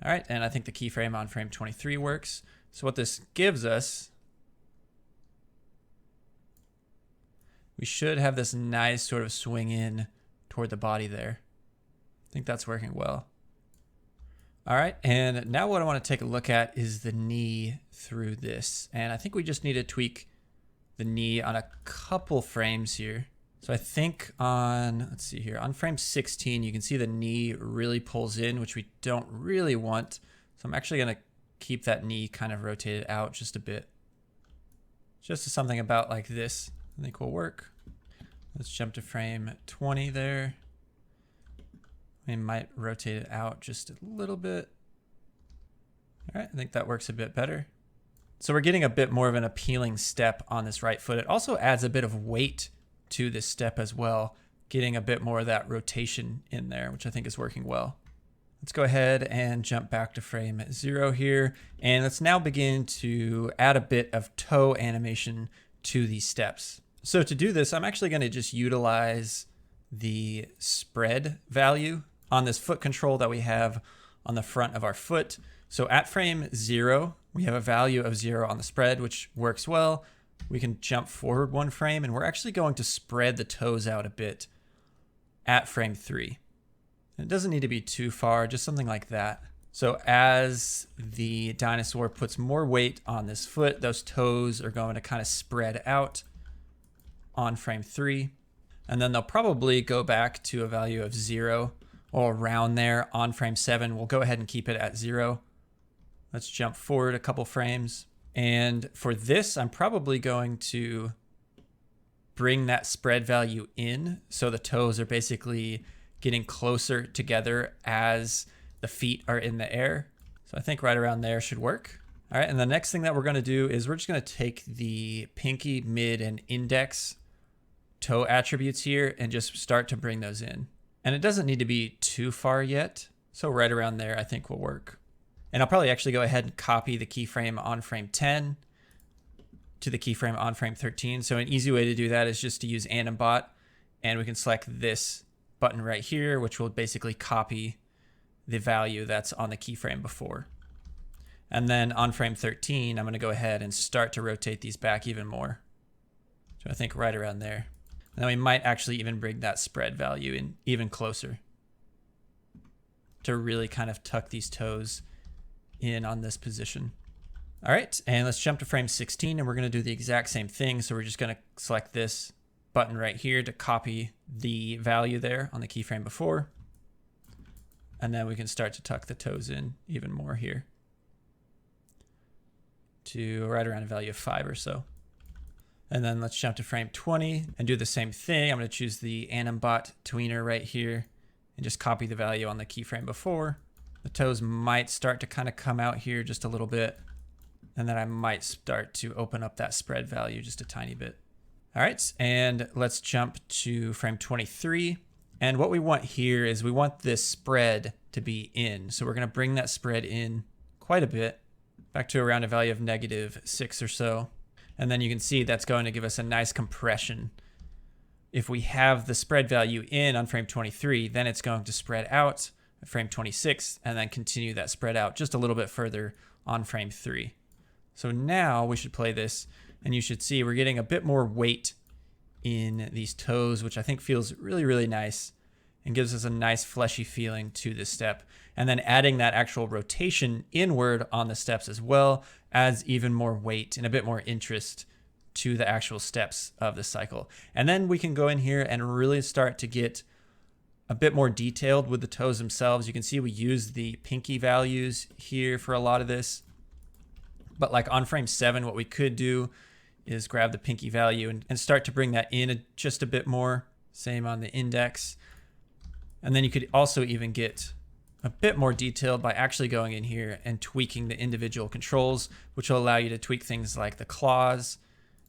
All right, and I think the keyframe on frame 23 works. So what this gives us, we should have this nice sort of swing in toward the body there. I think that's working well. All right, and now what I want to take a look at is the knee through this. And I think we just need to tweak the knee on a couple frames here. So I think on, let's see here, on frame 16, you can see the knee really pulls in, which we don't really want. So I'm actually going to keep that knee kind of rotated out just a bit. Just something about like this, I think will work. Let's jump to frame 20 there. We might rotate it out just a little bit. All right, I think that works a bit better. So we're getting a bit more of an appealing step on this right foot. It also adds a bit of weight to this step as well, getting a bit more of that rotation in there, which I think is working well. Let's go ahead and jump back to frame 0 here. And let's now begin to add a bit of toe animation to these steps. So to do this, I'm actually going to just utilize the spread value on this foot control that we have on the front of our foot. So at frame 0, we have a value of 0 on the spread, which works well. We can jump forward one frame, and we're actually going to spread the toes out a bit at frame 3. And it doesn't need to be too far, just something like that. So as the dinosaur puts more weight on this foot, those toes are going to kind of spread out on frame 3. And then they'll probably go back to a value of 0 or around there on frame 7. We'll go ahead and keep it at 0. Let's jump forward a couple frames. And for this, I'm probably going to bring that spread value in. So the toes are basically getting closer together as the feet are in the air. So I think right around there should work. All right, and the next thing that we're going to do is we're just going to take the pinky, mid, and index toe attributes here and just start to bring those in. And it doesn't need to be too far yet. So right around there, I think will work. And I'll probably actually go ahead and copy the keyframe on frame 10 to the keyframe on frame 13. So an easy way to do that is just to use Animate, and we can select this button right here, which will basically copy the value that's on the keyframe before. And then on frame 13, I'm going to go ahead and start to rotate these back even more. So I think right around there. And then we might actually even bring that spread value in even closer to really kind of tuck these toes in on this position. All right, and let's jump to frame 16, and we're going to do the exact same thing. So we're just going to select this button right here to copy the value there on the keyframe before. And then we can start to tuck the toes in even more here to right around a value of 5 or so. And then let's jump to frame 20 and do the same thing. I'm going to choose the Animate tweener right here and just copy the value on the keyframe before. The toes might start to kind of come out here just a little bit. And then I might start to open up that spread value just a tiny bit. All right, and let's jump to frame 23. And what we want here is we want this spread to be in. So we're going to bring that spread in quite a bit, back to around a value of -6 or so. And then you can see that's going to give us a nice compression. If we have the spread value in on frame 23, then it's going to spread out at frame 26 and then continue that spread out just a little bit further on frame 3. So now we should play this, and you should see we're getting a bit more weight in these toes, which I think feels really, really nice and gives us a nice fleshy feeling to this step. And then adding that actual rotation inward on the steps as well adds even more weight and a bit more interest to the actual steps of the cycle. And then we can go in here and really start to get a bit more detailed with the toes themselves. You can see we use the pinky values here for a lot of this. But like on frame 7, what we could do is grab the pinky value and start to bring that in just a bit more. Same on the index. And then you could also even get a bit more detailed by actually going in here and tweaking the individual controls, which will allow you to tweak things like the claws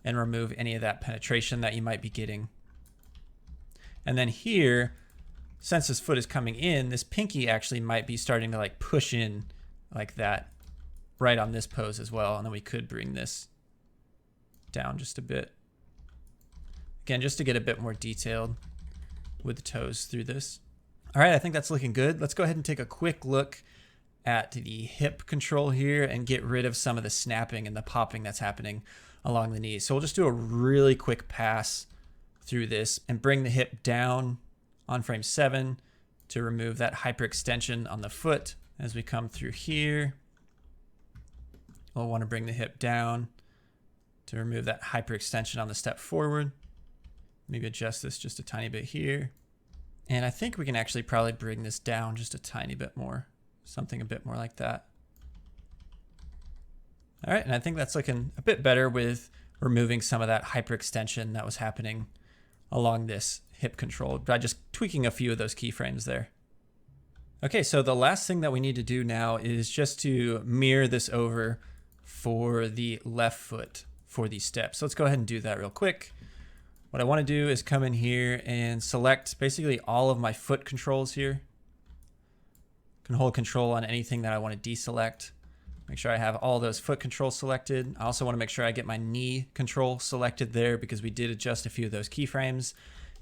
and remove any of that penetration that you might be getting. And then here, since this foot is coming in, this pinky actually might be starting to like push in like that right on this pose as well. And then we could bring this down just a bit. Again, just to get a bit more detailed with the toes through this. All right, I think that's looking good. Let's go ahead and take a quick look at the hip control here and get rid of some of the snapping and the popping that's happening along the knees. So we'll just do a really quick pass through this and bring the hip down on frame 7 to remove that hyperextension on the foot. As we come through here, we'll want to bring the hip down to remove that hyperextension on the step forward. Maybe adjust this just a tiny bit here. And I think we can actually probably bring this down just a tiny bit more, something a bit more like that. All right, and I think that's looking a bit better with removing some of that hyperextension that was happening along this hip control by just tweaking a few of those keyframes there. Okay, so the last thing that we need to do now is just to mirror this over for the left foot for these steps. So let's go ahead and do that real quick. What I want to do is come in here and select basically all of my foot controls here. I can hold Control on anything that I want to deselect. Make sure I have all those foot controls selected. I also want to make sure I get my knee control selected there because we did adjust a few of those keyframes.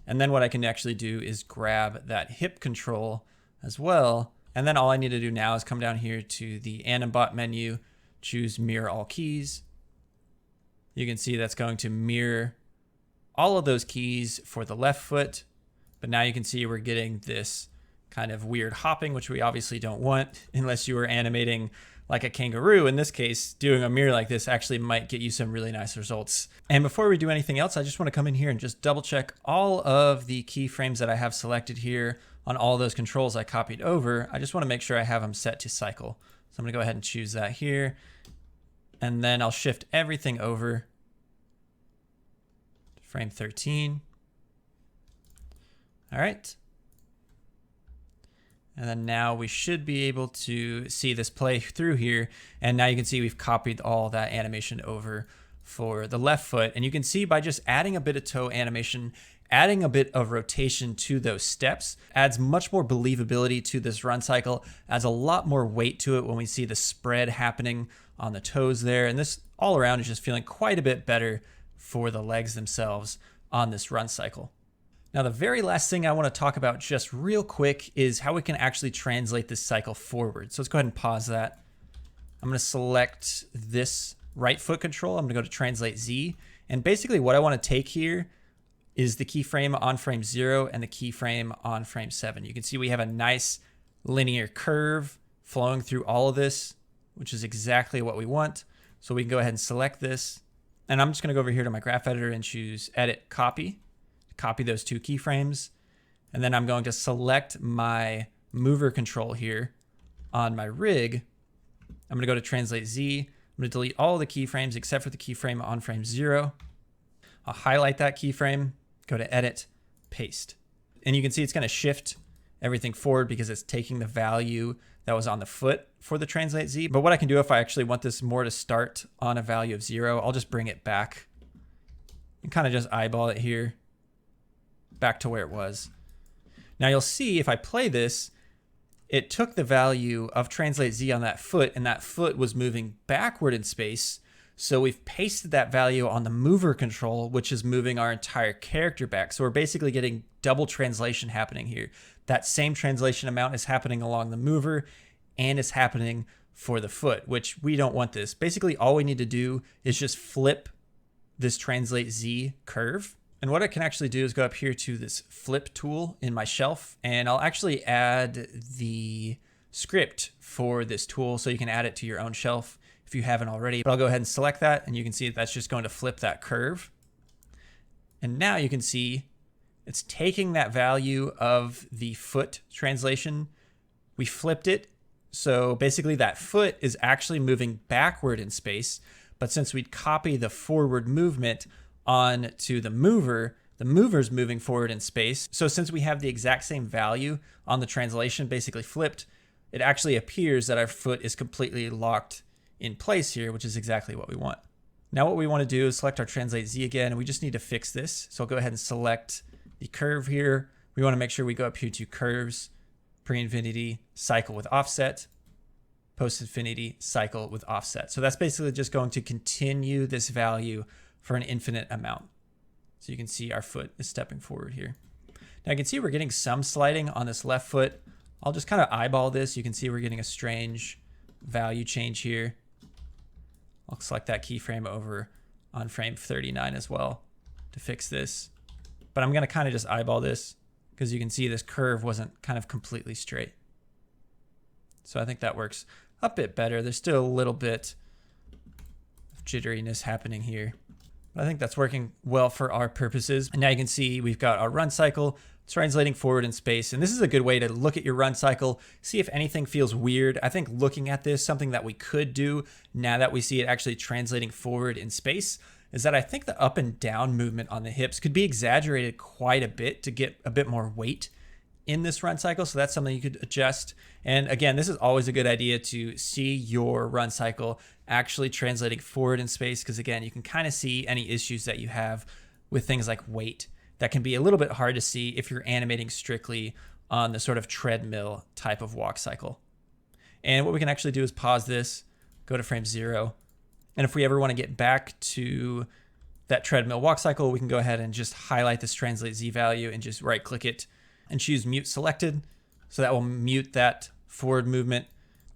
And then what I can actually do is grab that hip control as well. And then all I need to do now is come down here to the Animbot menu, choose Mirror All Keys. You can see that's going to mirror all of those keys for the left foot. But now you can see we're getting this kind of weird hopping, which we obviously don't want unless you were animating like a kangaroo. In this case, doing a mirror like this actually might get you some really nice results. And before we do anything else, I just want to come in here and just double check all of the keyframes that I have selected here on all those controls I copied over. I just want to make sure I have them set to cycle. So I'm going to go ahead and choose that here. And then I'll shift everything over to frame 13. All right. And then now we should be able to see this play through here. And now you can see we've copied all that animation over for the left foot. And you can see by just adding a bit of toe animation, adding a bit of rotation to those steps adds much more believability to this run cycle, adds a lot more weight to it when we see the spread happening on the toes there. And this all around is just feeling quite a bit better for the legs themselves on this run cycle. Now, the very last thing I want to talk about just real quick is how we can actually translate this cycle forward. So let's go ahead and pause that. I'm going to select this right foot control. I'm going to go to Translate Z. And basically what I want to take here is the keyframe on frame 0 and the keyframe on frame 7. You can see we have a nice linear curve flowing through all of this, which is exactly what we want. So we can go ahead and select this. And I'm just going to go over here to my graph editor and choose Edit Copy. Copy those two keyframes. And then I'm going to select my mover control here on my rig. I'm going to go to Translate Z. I'm going to delete all the keyframes except for the keyframe on frame 0. I'll highlight that keyframe, go to Edit, Paste. And you can see it's going to shift everything forward because it's taking the value that was on the foot for the Translate Z. But what I can do if I actually want this more to start on a value of 0, I'll just bring it back and kind of just eyeball it here back to where it was. Now you'll see if I play this, it took the value of Translate Z on that foot, and that foot was moving backward in space. So we've pasted that value on the mover control, which is moving our entire character back. So we're basically getting double translation happening here. That same translation amount is happening along the mover and it's happening for the foot, which we don't want this. Basically, all we need to do is just flip this Translate Z curve And what I can actually do is go up here to this flip tool in my shelf, and I'll actually add the script for this tool so you can add it to your own shelf if you haven't already. But I'll go ahead and select that, and you can see that's just going to flip that curve. And now you can see it's taking that value of the foot translation. We flipped it. So basically that foot is actually moving backward in space. But since we'd copy the forward movement onto the mover's moving forward in space. So since we have the exact same value on the translation basically flipped, it actually appears that our foot is completely locked in place here, which is exactly what we want. Now what we want to do is select our Translate Z again, and we just need to fix this. So I'll go ahead and select the curve here. We want to make sure we go up here to Curves, Pre-Infinity, Cycle with Offset, Post-Infinity, Cycle with Offset. So that's basically just going to continue this value for an infinite amount. So you can see our foot is stepping forward here. Now you can see we're getting some sliding on this left foot. I'll just kind of eyeball this. You can see we're getting a strange value change here. I'll select that keyframe over on frame 39 as well to fix this. But I'm going to kind of just eyeball this because you can see this curve wasn't kind of completely straight. So I think that works a bit better. There's still a little bit of jitteriness happening here. I think that's working well for our purposes. And now you can see we've got our run cycle translating forward in space. And this is a good way to look at your run cycle, see if anything feels weird. I think looking at this, something that we could do now that we see it actually translating forward in space, is that I think the up and down movement on the hips could be exaggerated quite a bit to get a bit more weight in this run cycle. So that's something you could adjust. And again, this is always a good idea to see your run cycle actually translating forward in space, because again, you can kind of see any issues that you have with things like weight that can be a little bit hard to see if you're animating strictly on the sort of treadmill type of walk cycle. And what we can actually do is pause this, go to frame 0. And if we ever want to get back to that treadmill walk cycle, we can go ahead and just highlight this Translate Z value and just right click it and choose Mute Selected. So that will mute that forward movement.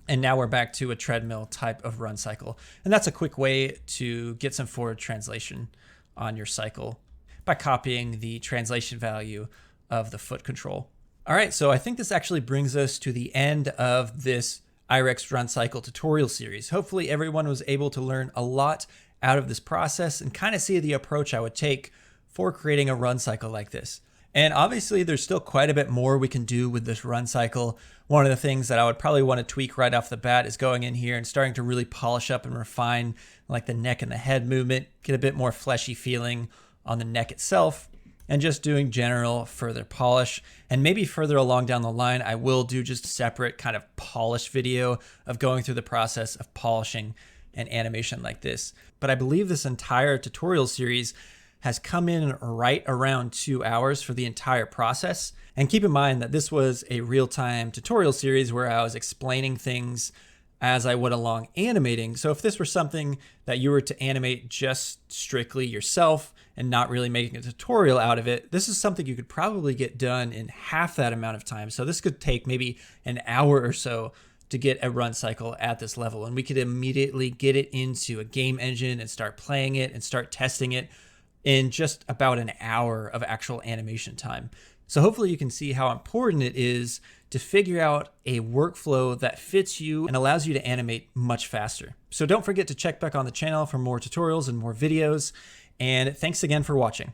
And now we're back to a treadmill type of run cycle. And that's a quick way to get some forward translation on your cycle by copying the translation value of the foot control. All right, so I think this actually brings us to the end of this IREX run cycle tutorial series. Hopefully everyone was able to learn a lot out of this process and kind of see the approach I would take for creating a run cycle like this. And obviously there's still quite a bit more we can do with this run cycle. One of the things that I would probably want to tweak right off the bat is going in here and starting to really polish up and refine like the neck and the head movement, get a bit more fleshy feeling on the neck itself, and just doing general further polish. And maybe further along down the line, I will do just a separate kind of polish video of going through the process of polishing an animation like this. But I believe this entire tutorial series has come in right around 2 hours for the entire process. And keep in mind that this was a real-time tutorial series where I was explaining things as I went along animating. So if this were something that you were to animate just strictly yourself and not really making a tutorial out of it, this is something you could probably get done in half that amount of time. So this could take maybe an hour or so to get a run cycle at this level. And we could immediately get it into a game engine and start playing it and start testing it in just about an hour of actual animation time. So hopefully you can see how important it is to figure out a workflow that fits you and allows you to animate much faster. So don't forget to check back on the channel for more tutorials and more videos. And thanks again for watching.